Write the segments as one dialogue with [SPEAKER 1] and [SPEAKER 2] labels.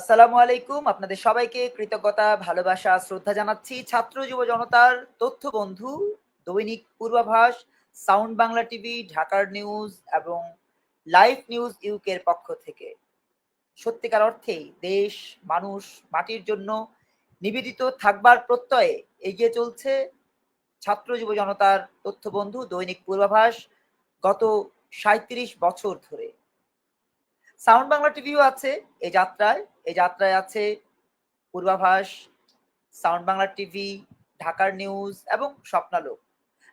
[SPEAKER 1] আসসালামু আলাইকুম। আপনাদের সবাইকে কৃতজ্ঞতা, ভালোবাসা, শ্রদ্ধা জানাচ্ছি। ছাত্র যুব জনতার তথ্য বন্ধু, দৈনিক পূর্বাভাস, সাউন্ড বাংলা টিভি, ঢাকার নিউজ এবং লাইভ নিউজ ইউকের পক্ষ থেকে। সত্যিকার অর্থেই দেশ, মানুষ, মাটির জন্য নিবেদিত থাকবার প্রত্যয়ে এগিয়ে চলছে ছাত্র যুব জনতার তথ্য বন্ধু, দৈনিক পূর্বাভাস গত ৩৭ বছর ধরে। সাউন্ড বাংলা টিভিও আছে এই যাত্রায় আছে পূর্বাভাস, সাউন্ড বাংলা টিভি, ঢাকার নিউজ এবং স্বপ্নালোক।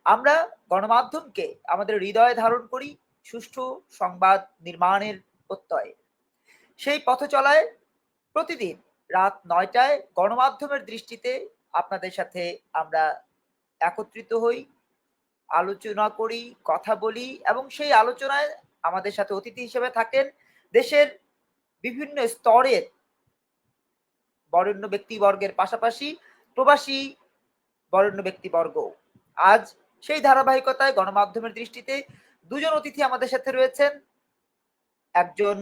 [SPEAKER 1] আমরা গণমাধ্যমকে আমাদের হৃদয়ে ধারণ করি সুষ্ঠু সংবাদ নির্মাণের প্রত্যয়ে। সেই পথ চলায় প্রতিদিন রাত ৯টায় গণমাধ্যমের দৃষ্টিতে আপনাদের সাথে আমরা একত্রিত হই, আলোচনা করি, কথা বলি এবং সেই আলোচনায় আমাদের সাথে অতিথি হিসেবে থাকেন দেশের বিভিন্ন স্তরের বরেণ্য ব্যক্তিবর্গের পাশাপাশি প্রবাসী বরেণ্য ব্যক্তিবর্গ। আজ সেই ধারাবাহিকতায় গণমাধ্যমের দৃষ্টিতে দুজন অতিথি আমাদের সাথে রয়েছেন। একজন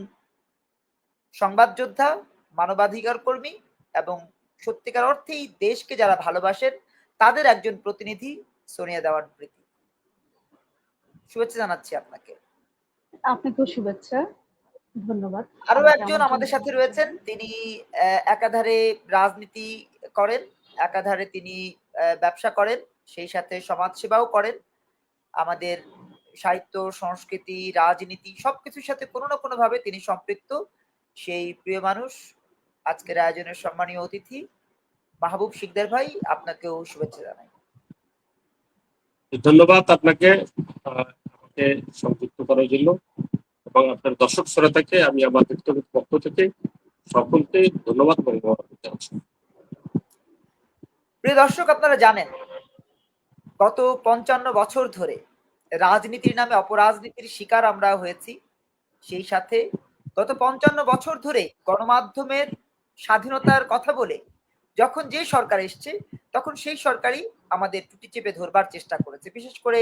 [SPEAKER 1] সংবাদ যোদ্ধা, মানবাধিকার কর্মী এবং সত্যিকার অর্থেই দেশকে যারা ভালোবাসেন তাদের একজন প্রতিনিধি, সোনিয়া দেওয়ান প্রীতি। শুভেচ্ছা জানাচ্ছি আপনাকে।
[SPEAKER 2] আপনাকেও শুভেচ্ছা। ধন্যবাদ
[SPEAKER 1] আরো
[SPEAKER 2] আমাকে
[SPEAKER 1] একজন
[SPEAKER 2] আমন্ত্রণ
[SPEAKER 1] আমাদের সাথে
[SPEAKER 2] করার
[SPEAKER 1] রয়েছেন,
[SPEAKER 2] জন্য।
[SPEAKER 1] তিনি একাধারে রাজনীতি করেন, একাধারে তিনি ব্যবসা করেন, সেই সাথে সমাজসেবাও করেন। আমাদের সাহিত্য, সংস্কৃতি, রাজনীতি সবকিছুর সাথে কোনো না কোনো ভাবে তিনি সম্পৃক্ত। সেই প্রিয় মানুষ, আজকের আয়োজনের সম্মানীয় অতিথি মাহবুব শিকদার ভাই, আপনাকেও শুভেচ্ছা জানাই।
[SPEAKER 3] ধন্যবাদ আপনাকে আমাকে সংযুক্ত করার জন্য এবং আপনার দর্শক শ্রোতাকে আমি আমার ব্যক্তিগত পক্ষ থেকে সকলকে ধন্যবাদ এবং জানাচ্ছি।
[SPEAKER 1] প্রিয় দর্শক, আপনারা জানেন গত ৫৫ বছর ধরে রাজনীতির নামে অপরাজনীতির শিকার আমরা হয়েছি। সেই সাথে গত ৫৫ বছর ধরে গণমাধ্যমের স্বাধীনতার কথা বলে যখন যে সরকার এসছে তখন সেই সরকারই আমাদের টুটি চেপে ধরবার চেষ্টা করেছে। বিশেষ করে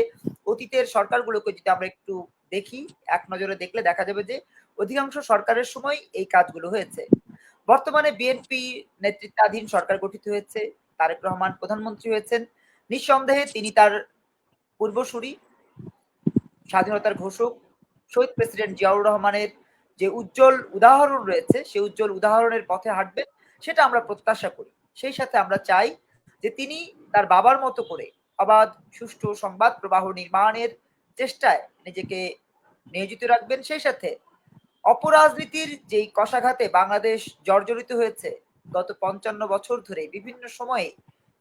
[SPEAKER 1] অতীতের সরকারগুলোকে যদি আমরা একটু দেখি, এক নজরে দেখলে দেখা যাবে যে অধিকাংশ সরকারের সময় এই কাজগুলো হয়েছে। বর্তমানে বিএনপি নেতৃত্বাধীন সরকার গঠিত হয়েছে, তারেক রহমান প্রধানমন্ত্রী হয়েছেন। নিঃসন্দেহে তিনি তার পূর্বসূরি, স্বাধীনতার ঘোষক শহীদ প্রেসিডেন্ট জিয়াউর রহমানের যে উজ্জ্বল উদাহরণ রয়েছে, সেই উজ্জ্বল উদাহরণের পথে হাঁটবেন, সেটা আমরা প্রত্যাশা করি। সেই সাথে আমরা চাই যে তিনি তার বাবার মতো করে অবাধ সুষ্ঠু সংবাদ প্রবাহ নির্মাণের চেষ্টায় নিজেকে নিয়োজিত রাখবেন। সেই সাথে অপরাজনীতির যেই কষাঘাতে বাংলাদেশ জর্জরিত হয়েছে গত ৫৫ বছর ধরে বিভিন্ন সময়ে,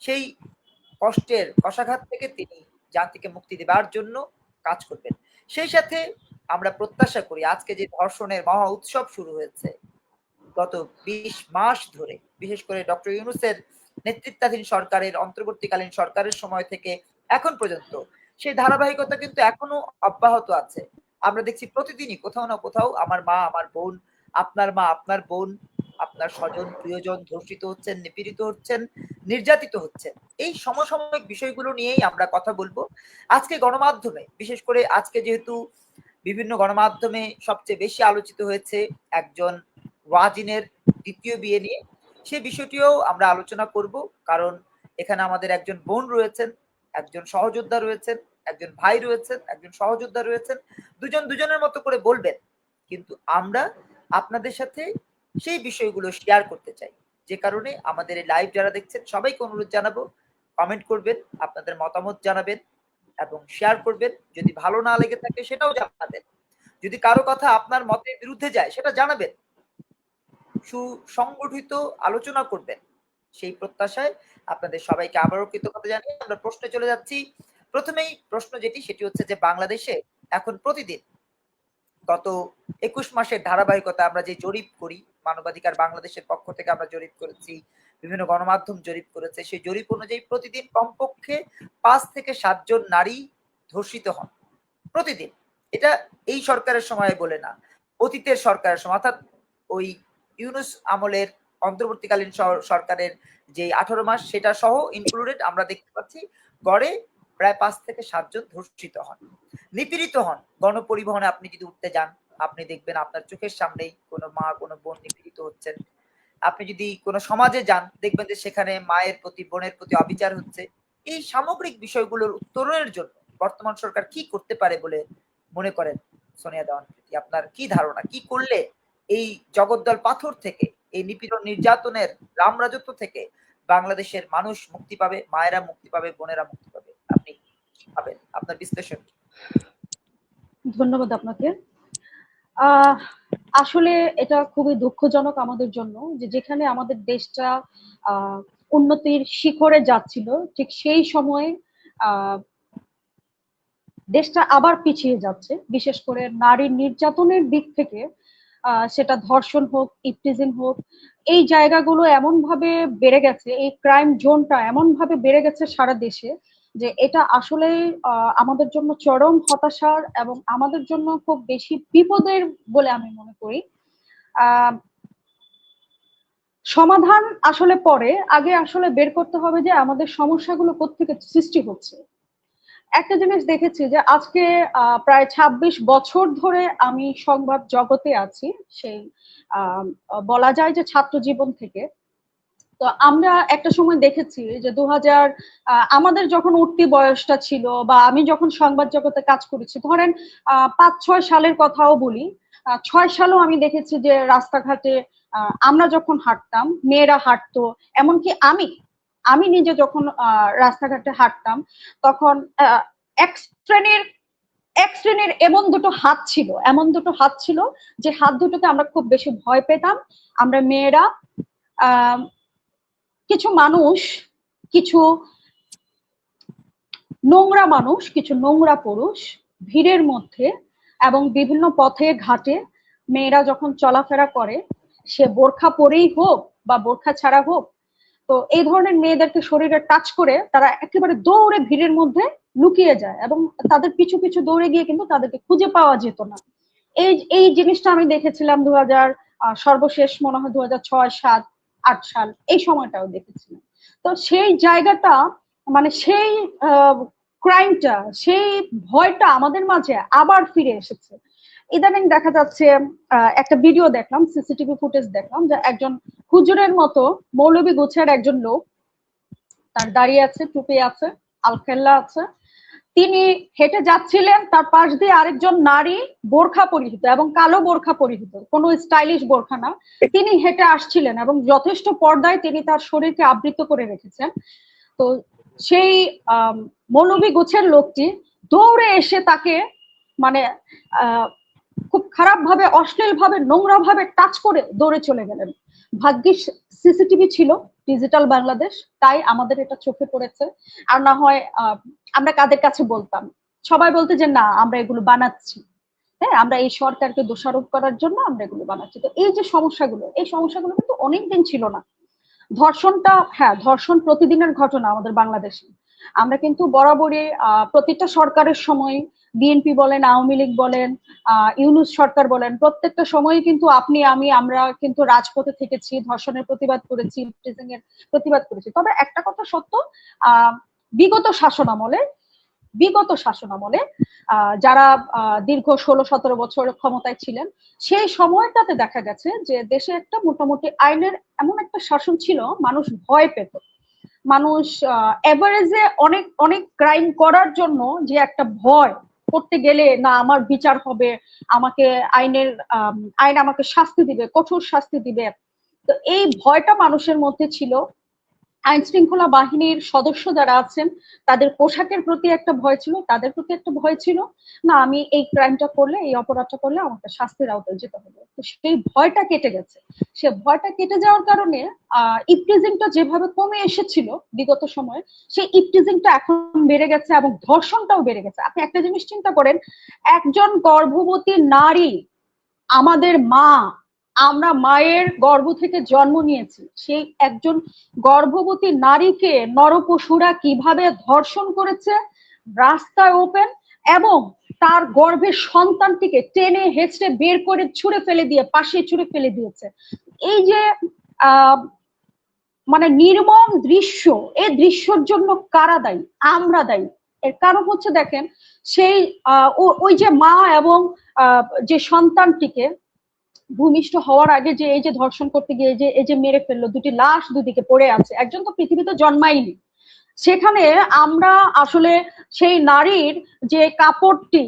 [SPEAKER 1] সেই কষ্টের কষাঘাত থেকে তিনি জাতিকে মুক্তি দেবার জন্য কাজ করবেন। সেই সাথে আমরা প্রত্যাশা করি আজকে যে ধর্ষণের মহা উৎসব শুরু হয়েছে গত ২০ মাস ধরে, বিশেষ করে ডক্টর ইউনূসের নেতৃত্বাধীন সরকারের অন্তর্বর্তীকালীন সরকারের সময় থেকে এখন পর্যন্ত সেই ধারাবাহিকতা কিন্তু এখনো অব্যাহত আছে। আমরা দেখছি প্রতিদিনই কোথাও না কোথাও আমার মা, আমার বোন, আপনার মা, আপনার বোন, আপনার স্বজন, প্রিয়জন ধর্ষিত হচ্ছেন, নিপীড়িত হচ্ছেন, নির্যাতিত হচ্ছেন। এই সমসাময়িক বিষয়গুলো নিয়েই আমরা কথা বলবো। আজকে গণমাধ্যমে, বিশেষ করে আজকে যেহেতু বিভিন্ন গণমাধ্যমে সবচেয়ে বেশি আলোচিত হয়েছে একজন ওয়াজিনের দ্বিতীয় বিয়ে নিয়ে, সে বিষয়টিও আমরা আলোচনা করব। কারণ এখানে আমাদের একজন বোন রয়েছেন, একজন সহযোদ্ধা রয়েছেন, একজন ভাই রয়েছেন, একজন সহযোদ্ধা রয়েছেন। দুজন দুজনের মতো করে বলবেন, কিন্তু আমরা আপনাদের সাথে সেই বিষয়গুলো শেয়ার করতে চাই। যে কারণে আমাদের এই লাইভ যারা দেখছেন সবাইকে অনুরোধ জানাবো, কমেন্ট করবেন, আপনাদের মতামত জানাবেন এবং শেয়ার করবেন। যদি ভালো না লেগে থাকে সেটাও জানাবেন। যদি কারো কথা আপনার মতের বিরুদ্ধে যায় সেটা জানাবেন। সুসংগঠিত আলোচনা করবেন, সেই প্রত্যাশায় আপনাদের সবাইকে আবারও কৃতজ্ঞতা জানিয়ে আমরা প্রশ্নে চলে যাচ্ছি। প্রথমেই প্রশ্ন যেটি, সেটি হচ্ছে যে বাংলাদেশে এখন প্রতিদিন গত ২১ মাসের ধারাবাহিকতা আমরা যে জরিপ করি, মানবাধিকার বাংলাদেশের পক্ষ থেকে আমরা জরিপ করেছি, বিভিন্ন গণমাধ্যম জরিপ করেছে, সেই জরিপ অনুযায়ী প্রতিদিন কমপক্ষে ৫ থেকে ৭ জন নারী ধর্ষিত হন প্রতিদিন। এটা এই সরকারের সময় বলে না, অতীতের সরকারের সময়, অর্থাৎ ওই ইউনূস আমলের অন্তর্বর্তীকালীন সরকারের যে ১৮ মাস সেটা সহ ইনক্লুডেড আমরা দেখতে পাচ্ছি গড়ে প্রায় ৫ থেকে ৭ জন ধর্ষিত হন, নিপীড়িত হন। গণপরিবহনে আপনি যদি উঠতে যান, আপনি দেখবেন আপনার চোখের সামনেই কোনো মা, কোনো বোন নিপীড়িত হচ্ছেন। আপনি যদি কোনো সমাজে যান দেখবেন যে সেখানে মায়ের প্রতি, বোনের প্রতি অবিচার হচ্ছে। এই সামগ্রিক বিষয়গুলোর উত্তরণের জন্য বর্তমান সরকার কি করতে পারে বলে মনে করেন সোনিয়া দেওয়ান কৃতি? আপনার কি ধারণা, কি করলে এই জগদ্দল পাথর থেকে, এই নিপীড়ন নির্যাতনের রামরাজত্ব থেকে বাংলাদেশের মানুষ মুক্তি পাবে, মায়েরা মুক্তি পাবে, বোনেরা মুক্তি পাবে? আপনি কি ভাবেন, আপনার বিশ্লেষণ কি?
[SPEAKER 2] ধন্যবাদ আপনাকে। আসলে এটা খুবই দুঃখজনক আমাদের জন্য যে যেখানে আমাদের দেশটা আহ উন্নতির শিখরে যাচ্ছিল, ঠিক সেই সময়ে আহ দেশটা আবার পিছিয়ে যাচ্ছে, বিশেষ করে নারী নির্যাতনের দিক থেকে। সেটা ধর্ষণ হোক, ইপটিজিং হোক, এই জায়গাগুলো এমন ভাবে বেড়ে গেছে, এই ক্রাইম জোনটা এমন ভাবে বেড়ে গেছে সারা দেশে, যে এটা আসলে আমাদের জন্য চরম হতাশার এবং আমাদের জন্য খুব বেশি বিপদের বলে আমি মনে করি। আহ সমাধান আসলে পরে, আগে আসলে বের করতে হবে যে আমাদের সমস্যাগুলো কোত্থেকে সৃষ্টি হচ্ছে। একটা জিনিস দেখেছি যে আজকে প্রায় ২৬ বছর ধরে আমি সংবাদ জগতে আছি, সেই বলা যায় যে ছাত্র জীবন থেকে। তো আমরা একটা সময় দেখেছি যে ২০০০ আমাদের যখন উঠতি বয়সটা ছিল, বা আমি যখন সংবাদ জগতে কাজ করেছি, ধরেন ৫-৬ সালের কথাও বলি, ৬ সালেও আমি দেখেছি যে রাস্তাঘাটে আমরা যখন হাঁটতাম, মেয়েরা হাঁটতো, এমনকি আমি আমি নিজে যখন রাস্তাঘাটে হাঁটতাম, তখন এক শ্রেণীর এক শ্রেণীর এমন দুটো হাত ছিল, এমন দুটো হাত ছিল যে হাত দুটোতে আমরা খুব বেশি ভয় পেতাম। আমরা মেয়েরা, আহ কিছু মানুষ, কিছু নোংরা মানুষ, কিছু নোংরা পুরুষ ভিড়ের মধ্যে এবং বিভিন্ন পথে ঘাটে মেয়েরা যখন চলাফেরা করে, সে বোরখা পরেই হোক বা বোরখা ছাড়া হোক, তো এই ধরনের মেয়েদেরকে শরীরে টাচ করে তারা একেবারে দৌড়ে ভিড়ের মধ্যে লুকিয়ে যায়, এবং তাদের পিছু পিছু দৌড়ে গিয়ে কিন্তু তাদেরকে খুঁজে পাওয়া যেত না। এই এই জিনিসটা আমি দেখেছিলাম ২০০০ সর্বশেষ মনে হয় ২০০৬, ৭, ৮ সাল, এই সময়টাও দেখেছিলাম। তো সেই জায়গাটা, মানে সেই ক্রাইমটা, সেই ভয়টা আমাদের মাঝে আবার ফিরে এসেছে। ইদানিং দেখা যাচ্ছে, একটা ভিডিও দেখলাম, সিসিটিভি ফুটেজ দেখলাম, যে একজন হুজুরের মতো মৌলবী গোছের একজন লোক, তার দাঁড়িয়ে আছে, টুপি আছে, আলখেল্লা আছে, তিনি হেঁটে যাচ্ছিলেন, তার পাশ দিয়ে আরেকজন নারী বোরখা পরিহিত এবং কালো বোরখা পরিহিত, কোনো স্টাইলিশ বোরখা না, তিনি হেঁটে আসছিলেন এবং যথেষ্ট পর্দায় তিনি তার শরীরকে আবৃত করে রেখেছেন। তো সেই মৌলবী গোছের লোকটি দৌড়ে এসে তাকে, মানে খুব খারাপ ভাবে, অশ্লীল ভাবে, নোংরা ভাবে টাচ করে দৌড়ে চলে গেলেন। ভাগ্যিস সিসিটিভি ছিল, ডিজিটাল বাংলাদেশ, তাই আমাদের এটা চোখে পড়েছে। আর না হয় আমরা কাদের কাছে বলতাম, সবাই বলতে যে না আমরা এগুলো বানাচ্ছি, হ্যাঁ আমরা এই সরকারকে দোষারোপ করার জন্য আমরা এগুলো বানাচ্ছি। তো এই যে সমস্যাগুলো, এই সমস্যাগুলো কিন্তু অনেকদিন ছিল না। ধর্ষণটা, হ্যাঁ ধর্ষণ প্রতিদিনের ঘটনা আমাদের বাংলাদেশে। আমরা কিন্তু বরাবরই প্রতিটা সরকারের সময়, বিএনপি বলেন, আওয়ামী লীগ বলেন, ইউনূস সরকার বলেন, প্রত্যেকটা সময় কিন্তু আপনি আমি আমরা কিন্তু রাজপথে থেকেছি, ধর্ষণের প্রতিবাদ করেছি, ইপটিজিং এর প্রতিবাদ করেছি। তবে একটা কথা সত্য, বিগত শাসনামলে যারা দীর্ঘ ১৬-১৭ বছর ক্ষমতায় ছিলেন, সেই সময়টাতে দেখা গেছে যে দেশে একটা মোটামুটি আইনের এমন একটা শাসন ছিল, মানুষ ভয় পেত। মানুষ এভারেজে অনেক অনেক ক্রাইম করার জন্য যে একটা ভয়, করতে গেলে না আমার বিচার হবে, আমাকে আইন আমাকে শাস্তি দিবে, কঠোর শাস্তি দিবে। তো এই ভয়টা মানুষের মধ্যে ছিল। আইন শৃঙ্খলা বাহিনীর সদস্য যারা আছেন, তাদের পোশাকের প্রতি একটা ভয় ছিল, তাদের প্রতি একটা ভয় ছিল, না আমি এই ক্রাইমটা করলে, এই অপরাধটা করলে আমাকে শাস্তির আওতায় যেতে হবে। তো সেই ভয়টা কেটে গেছে। সে ভয়টা কেটে যাওয়ার কারণে ইপটিজিংটা যেভাবে কমে এসেছিল বিগত সময়ে, সেই ইপটিজিংটা এখন বেড়ে গেছে এবং ধর্ষণটাও বেড়ে গেছে। আপনি একটা জিনিস চিন্তা করেন, একজন গর্ভবতী নারী, আমাদের মা, আমরা মায়ের গর্ভ থেকে জন্ম নিয়েছি, সেই একজন গর্ভবতী নারীকে নরপশুরা কিভাবে ধর্ষণ করেছে, রাস্তায় ওপেন, এবং তার গর্ভের সন্তানটিকে টেনে হেঁচড়ে বের করে ছুঁড়ে ফেলে দিয়ে, পাশে ছুঁড়ে ফেলে দিয়েছে। এই যে মানে নির্মম দৃশ্য, এই দৃশ্যের জন্য কারা দায়ী? আমরা দায়ী। এর কারণ হচ্ছে দেখেন, সেই ওই যে মা এবং যে সন্তানটিকে ভূমিষ্ঠ হওয়ার আগে যে এই যে ধর্ষণ করতে গিয়ে এই যে মেরে ফেললো, দুটি লাশ দুদিকে পড়ে আছে, একজন তো পৃথিবীতে জন্মায়নি। সেখানে আমরা আসলে সেই নারীর যে কাপড়টি,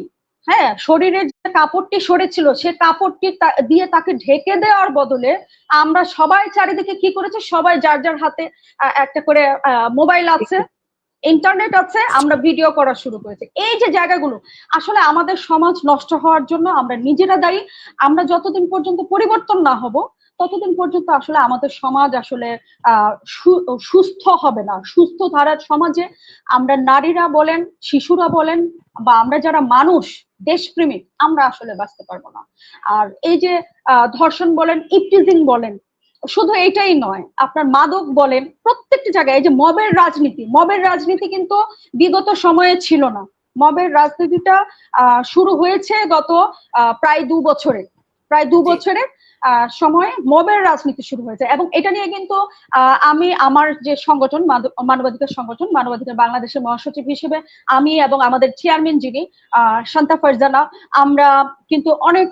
[SPEAKER 2] হ্যাঁ, শরীরের যে কাপড়টি সরেছিল, সে কাপড়টি দিয়ে তাকে ঢেকে দেওয়ার বদলে আমরা সবাই চারিদিকে কি করেছি, সবাই যার যার হাতে একটা করে মোবাইল আছে, ইন্টারনেট আছে, আমরা ভিডিও করা শুরু করেছি। এই যে জায়গাগুলো আসলে আমাদের সমাজ নষ্ট হওয়ার জন্য আমরা নিজেরা দায়ী। আমরা যতদিন পর্যন্ত পরিবর্তন না হব ততদিন পর্যন্ত আসলে আমাদের সমাজ আসলে সুস্থ হবে না। সুস্থ ধারার সমাজে আমরা নারীরা বলেন, শিশুরা বলেন, বা আমরা যারা মানুষ দেশপ্রেমিক, আমরা আসলে বাঁচতে পারবো না। আর এই যে ধর্ষণ বলেন, ইপটিজিং বলেন, শুধু এটাই নয়, আপনার মাদক বলেন, প্রত্যেকটি জায়গায় এই যে মবের রাজনীতি কিন্তু বিগত সময়ে ছিল না। মবের রাজনীতিটা শুরু হয়েছে গত প্রায় 2 বছরে সময়ে মবের রাজনীতি শুরু হয়েছে। এবং এটা নিয়ে কিন্তু আমি আমার যে সংগঠন, মানবাধিকার বাংলাদেশের মহাসচিব হিসেবে আমি এবং আমাদের চেয়ারম্যান যিনি শান্তা ফারজানা, আমরা কিন্তু অনেক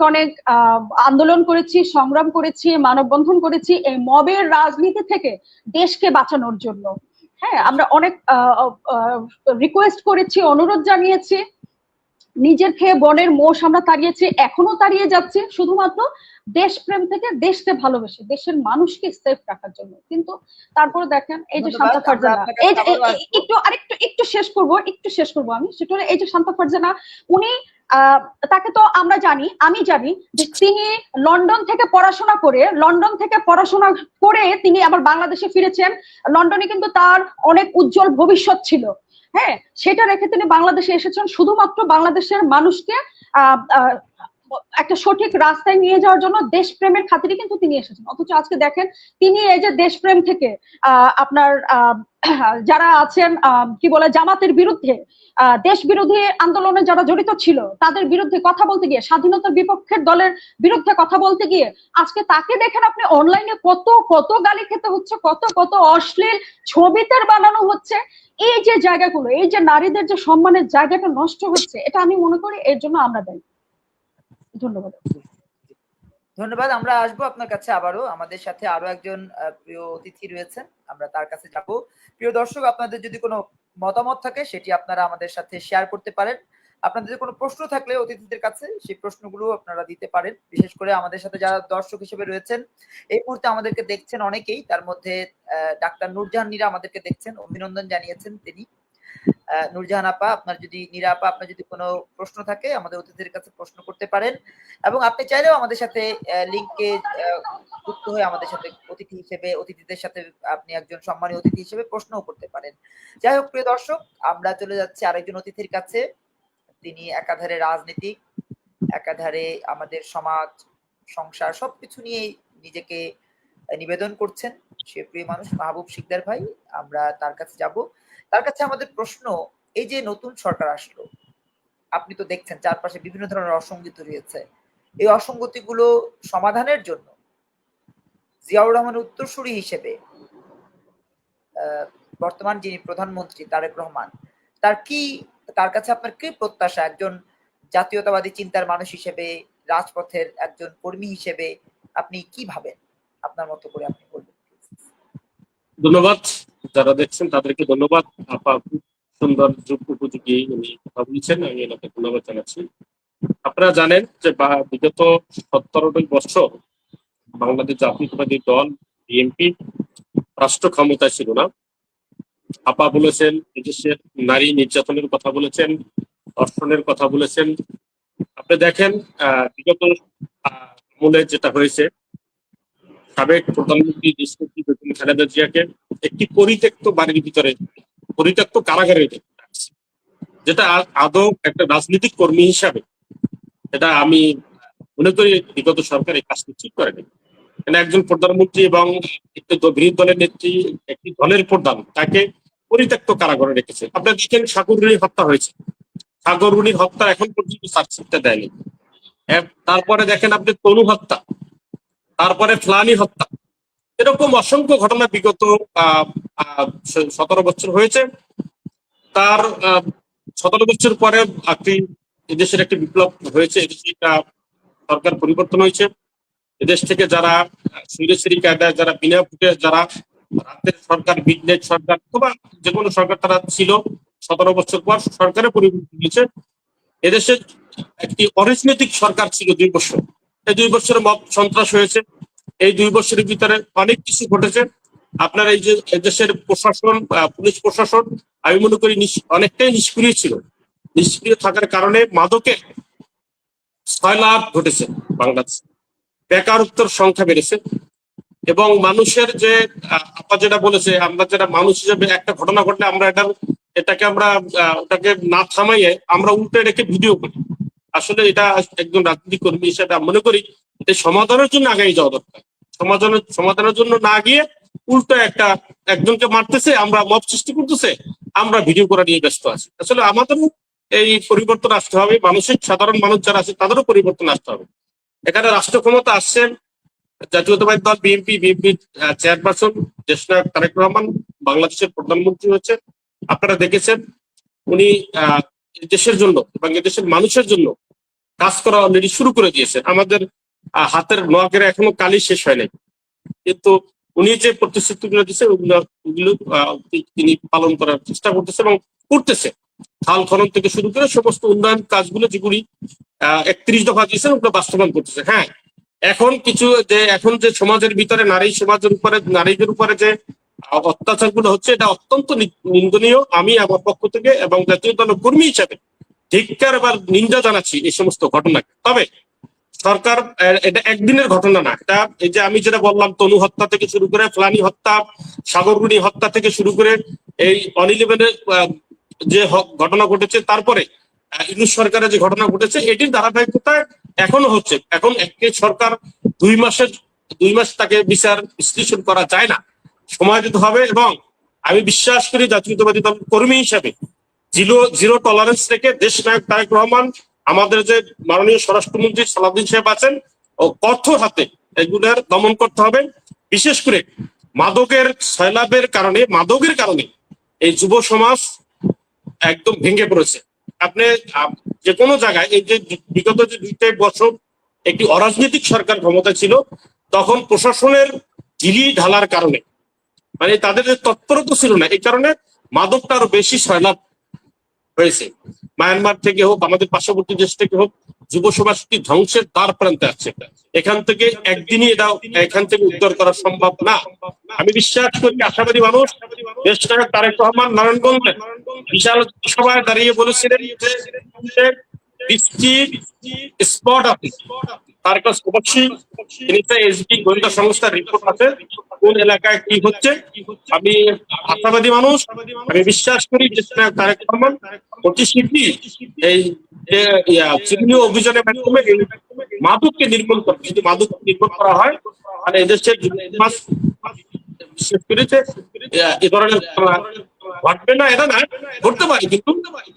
[SPEAKER 2] আন্দোলন করেছি, সংগ্রাম করেছি, মানববন্ধন করেছি এই মবের রাজনীতি থেকে দেশকে বাঁচানোর জন্য। হ্যাঁ, আমরা অনেক রিকোয়েস্ট করেছি, অনুরোধ জানিয়েছি, নিজের খেয়ে বনের মোষ আমরা তাড়িয়েছি, এখনো তাড়িয়ে যাচ্ছি, শুধুমাত্র দেশপ্রেম থেকে, দেশকে ভালোবেসে, দেশের মানুষকে সেফ রাখার জন্য। কিন্তু তারপরে দেখেন এই যে শান্তা ফারজানা, এই যে একটু শেষ করবো আমি, সেটা হলো এই যে শান্তা ফারজানা, উনি তাকে তো আমি জানি যে তিনি লন্ডন থেকে পড়াশোনা করে তিনি আবার বাংলাদেশে ফিরেছেন। লন্ডনে কিন্তু তার অনেক উজ্জ্বল ভবিষ্যৎ ছিল। হ্যাঁ, সেটা রেখে তিনি বাংলাদেশে এসেছেন শুধুমাত্র বাংলাদেশের মানুষকে একটা সঠিক রাস্তায় নিয়ে যাওয়ার জন্য, দেশপ্রেমের খাতিরে কিন্তু তিনি এসেছেন। অথচ আজকে দেখেন তিনি এই যে দেশপ্রেম থেকে আপনার যারা আছেন কি বলে জামাতের বিরুদ্ধে, দেশ বিরোধী আন্দোলনে যারা জড়িত ছিল তাদের বিরুদ্ধে কথা বলতে গিয়ে, স্বাধীনতার বিপক্ষের দলের বিরুদ্ধে কথা বলতে গিয়ে আজকে তাকে দেখেন আপনি অনলাইনে কত গালি খেতে হচ্ছে, কত অশ্লীল ছবি তার বানানো হচ্ছে। এই যে জায়গাগুলো, এই যে নারীদের যে সম্মানের জায়গাটা নষ্ট হচ্ছে, এটা আমি মনে করি এর জন্য আমরা দায়ী।
[SPEAKER 1] ধন্যবাদ। আমরা আসবো আপনার কাছে আবারও। আমাদের সাথে আরো একজন প্রিয় অতিথি রয়েছেন, আমরা তার কাছে যাব। প্রিয় দর্শক, আপনাদের যদি কোনো মতামত থাকে সেটি আপনারা আমাদের সাথে শেয়ার করতে পারেন। আপনাদের কোনো প্রশ্ন থাকলে অতিথিদের কাছে সেই প্রশ্নগুলো আপনারা দিতে পারেন। বিশেষ করে আমাদের সাথে যারা দর্শক হিসেবে রয়েছেন, এই মুহূর্তে আমাদেরকে দেখছেন অনেকেই, তার মধ্যে ডাক্তার নূরজাহান নীরা আমাদেরকে দেখছেন, অভিনন্দন জানিয়েছেন তিনি। নূরজাহান আপা, আপনার যদি কোনো প্রশ্ন থাকে আমাদের অতিথিদের কাছে প্রশ্ন করতে পারেন, এবং আপনি চাইলেও আমাদের সাথে লিংকে যুক্ত হয়ে আমাদের সাথে অতিথিদের সাথে আপনি একজন সম্মানীয় অতিথি হিসেবে প্রশ্নও করতে পারেন। যাই হোক প্রিয় দর্শক, আমরা চলে যাচ্ছি আরেকজন অতিথির কাছে। তিনি একাধারে রাজনীতিক, একাধারে আমাদের সমাজ, সংসার সবকিছু নিয়ে নিজেকে নিবেদন করছেন। সে প্রিয় মানুষ মাহবুব শিকদার ভাই, আমরা তার কাছে যাব। তার কাছে আমাদের প্রশ্ন, এই যে নতুন সরকার আসলো, আপনি তো দেখছেন চারপাশে বিভিন্ন ধরনের অসঙ্গতি রয়েছে, এই অসঙ্গতিগুলো সমাধানের জন্য জিয়াউর রহমান উত্তরসূরি হিসেবে বর্তমান যিনি প্রধানমন্ত্রী তারেক রহমান, তার কাছে আপনার কি প্রত্যাশা? একজন জাতীয়তাবাদী চিন্তার মানুষ হিসেবে, রাজপথের একজন কর্মী হিসেবে আপনি কি ভাবেন? আপনার মতো করে আপনি বলবেন।
[SPEAKER 3] ধন্যবাদ। যারা দেখছেন তাদেরকে ধন্যবাদ। আপা খুব সুন্দর যুগ উপযোগী উনি কথা বলছেন, আমি এনাকে ধন্যবাদ জানাচ্ছি। আপনারা জানেন যে বিগত 17 বছর বাংলাদেশ জাতীয়তাবাদী দল বিএনপি রাষ্ট্র ক্ষমতায় ছিল না। আপা বলেছেন এদেশের নারী নির্যাতনের কথা বলেছেন, ধর্ষণের কথা বলেছেন। আপনি দেখেন বিগত আমলে যেটা হয়েছে, সাবেক প্রধানমন্ত্রী দেশনেত্রী বেগম খালেদা জিয়াকে একটি পরিত্যক্ত বাড়ির ভিতরে, পরিত্যক্ত কারাগারে, যেটা আদৌ একটা রাজনৈতিক কর্মী হিসাবে এটা আমি মনে করি বিগত সরকার এই কাজটি ঠিক করেনি। একজন প্রধানমন্ত্রী এবং একটি বিরোধী দলের নেত্রী, একটি দলের প্রধান, তাকে পরিত্যক্ত কারাগারে রেখেছে। আপনারা দেখেন সাগররুনির হত্যা হয়েছে, সাগররুনির হত্যা এখন পর্যন্ত চার্জশিটটা দেয়নি। তারপরে দেখেন আপনি তনু হত্যা, তারপরে ফ্লানি হত্যা, এরকম অসংখ্য ঘটনা বিগত 17 বছর হয়েছে। তার 17 বছর পরে এদেশের একটি বিপ্লব হয়েছে, এদেশে একটা সরকার পরিবর্তন হয়েছে, এদেশ থেকে যারা সুইরেশ্বরী কায়দায় যারা বিনা ভোটে যারা রাতের সরকার, মিডনাইট সরকার অথবা যে কোনো সরকার তারা ছিল, 17 বছর পর সরকারের পরিবর্তন হয়েছে। এদেশে একটি অরাজনৈতিক সরকার ছিল 2 বছর। এই 2 বছরে মব সন্ত্রাস হয়েছে। এই 2 বছরের ভিতরে অনেক কিছু ঘটেছে। আপনার এই যে দেশের প্রশাসন, পুলিশ প্রশাসন আমি মনে করি অনেকটাই নিষ্ক্রিয় ছিল। নিষ্ক্রিয় থাকার কারণে মাদকের 6 লাখ ঘটেছে বাংলাদেশ, বেকারত্বের সংখ্যা বেড়েছে এবং মানুষের যে আপা যেটা বলেছে, আমরা যেটা মানুষ হিসেবে একটা ঘটনা ঘটলে আমরা এটাকে আমরা ওটাকে না থামাইয়ে আমরা উল্টে রেখে ভিডিও করি। আসলে এটা একজন রাজনীতি কর্মী হিসেবে মনে করি এটা সমাধানের জন্য আগে যাওয়া দরকার। সমাধানের জন্য না গিয়ে উল্টো একজনকে মারতেছে, আমরা মব সৃষ্টি করতেছে, আমরা ভিডিও করা নিয়ে ব্যস্ত আছি। আসলে আমাদেরও এই পরিবর্তন আসতে হবে। মানুষের সাধারণ মানুষ যারা আছে তাদেরও পরিবর্তন আসতে হবে। এখানে রাষ্ট্র ক্ষমতা আসছেন জাতীয়তাবাদী দল বিএনপির চেয়ারপারসন দেশনায়ক তারেক রহমান বাংলাদেশের প্রধানমন্ত্রী হচ্ছে। আপনারা দেখেছেন উনি দেশের জন্য এবং দেশের মানুষের জন্য কাজ করা অলরেডি শুরু করে দিয়েছে। আমাদের হাতের নোয়াকের এখনো কালি শেষ হয় নাই, কিন্তু উনি যে প্রতিশ্রুতিগুলো দিচ্ছে ওগুলো তিনি পালন করার চেষ্টা করতেছে এবং করতেছে। খাল খনন থেকে শুরু করে সমস্ত উন্নয়ন কাজগুলো যেগুলি 31 দফা দিয়েছেন ওগুলো বাস্তবায়ন করতেছে। হ্যাঁ, এখন যে সমাজের ভিতরে নারীদের উপরে যে অত্যাচারগুলো হচ্ছে এটা অত্যন্ত নিন্দনীয়। আমি আমার পক্ষ থেকে এবং জাতীয় দলের কর্মী হিসাবে ধিক্কার বা নিন্দা জানাচ্ছি এই সমস্ত ঘটনাকে। তবে সরকার, এটা একদিনের ঘটনা না। এটা এই যে আমি যেটা বললাম, তনু হত্যা থেকে শুরু করে ফ্লানি হত্যা, সাগরগুনি হত্যা থেকে শুরু করে এই অন-11-এর যে ঘটনা ঘটেছে, তারপরে ইউনূস সরকারের যে ঘটনা ঘটেছে, এটির ধারাবাহিকতায় এখনো হচ্ছে। এখন একটি সরকার 2 মাস তাকে বিচার বিশ্লেষণ করা যায় না, সময় দিতে হবে। এবং আমি বিশ্বাস করি জাতীয়তাবাদী দল কর্মী হিসাবে জিরো টলারেন্স রেখে দেশ নায়ক তারেক রহমান, আমাদের যে মাননীয় স্বরাষ্ট্রমন্ত্রী সালাউদ্দিন সাহেব আছেন, ও কঠোর হাতে এগুলোর দমন করতে হবে। বিশেষ করে মাদকের সয়লাভের কারণে, এই যুব সমাজ একদম ভেঙে পড়েছে। আপনি যে কোনো জায়গায় এই যে বিগত যে 2 বছর একটি অরাজনৈতিক সরকার ক্ষমতা ছিল, তখন প্রশাসনের ঢিলি ঢালার কারণে, মানে তাদের যে তৎপরতা ছিল না, এই কারণে মাদকটা আরো বেশি সয়লাভ হয়েছে। মায়ানমার থেকে হোক, আমাদের পার্শ্ববর্তী দেশ থেকে হোক, যুব সমাজটি ধ্বংসের দ্বার প্রান্তে আছে। এখান থেকে একদিনই এখান থেকে উদ্ধার করা সম্ভব না। আমি বিশ্বাস করি আশাবাদী মানুষ দেশ নায়ক তারেক রহমান নারায়ণগঞ্জে বিশাল সভায় দাঁড়িয়ে বলেছিলেন যে 20টি স্পট আছে, তার কাছে অবশ্যই এসবি গোয়েন্দা সংস্থার রিপোর্ট আছে কোন এলাকায় কি হচ্ছে। আমি আশাবাদী মানুষ, আমি বিশ্বাস করি দেশ নায়ক তারেক রহমান অতি শীঘ্রই এই চিহ্নীয় অভিযানের মাধ্যমে মাদককে নির্মূল করবে। যদি মাদক নির্মূল করা হয় তাহলে এদেশের বিশেষ করে এ ধরনের ঘটবে না, এটা না ঘটতে পারে, কিন্তু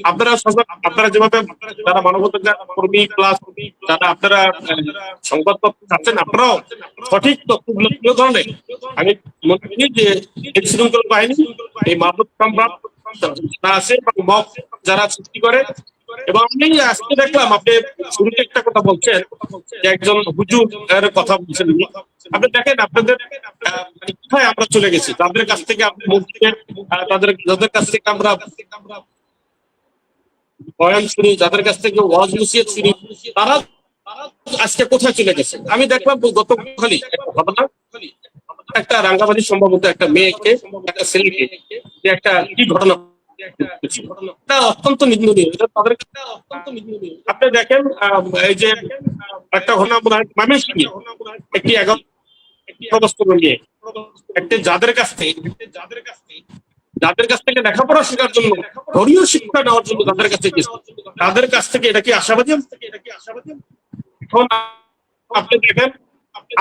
[SPEAKER 3] আপনারা যেভাবে যারা মানবাধিকার কর্মী প্লাস যারা আপনারা সংবাদপত্র চাচ্ছেন, আপনারাও সঠিক তথ্যগুলো তুলে ধরনের। আমি মনে করি যে শৃঙ্খল বাহিনী এই মাদক সম্রাট আছে মব যারা সৃষ্টি করে। এবং আমি আজকে দেখলাম আপনি শুরুতে একটা কথা বলছেন যে একজন হুজুর এর কথা বলছেন। আপনি দেখেন আপনাদের কোথায় আমরা চলে গেছি, তাদের কাছ থেকে যাদের কাছ থেকে আমরা বয়ান শুনি, যাদের কাছ থেকে ওয়াজ নসিহত শুনি, তারা আজকে কোথায় চলে গেছে। আমি দেখলাম গতকালই একটা ঘটনা, একটা রাঙ্গামাটি সম্ভবত একটা মেয়েকে, একটা ছেলেকে একটা কি ঘটনা অত্যন্ত নিন্দনীয়। আপনি দেখেন এই যে একটা ঘটনা মনে হয় ময়মনসিংহে একটি 11 বছর নিয়ে একটি যাদের কাছ থেকে লেখাপড়া শেখার জন্য, ধর্মীয় শিক্ষা নেওয়ার জন্য তাদের কাছ থেকে এটা কি আশাবাদী? এখন আপনি দেখেন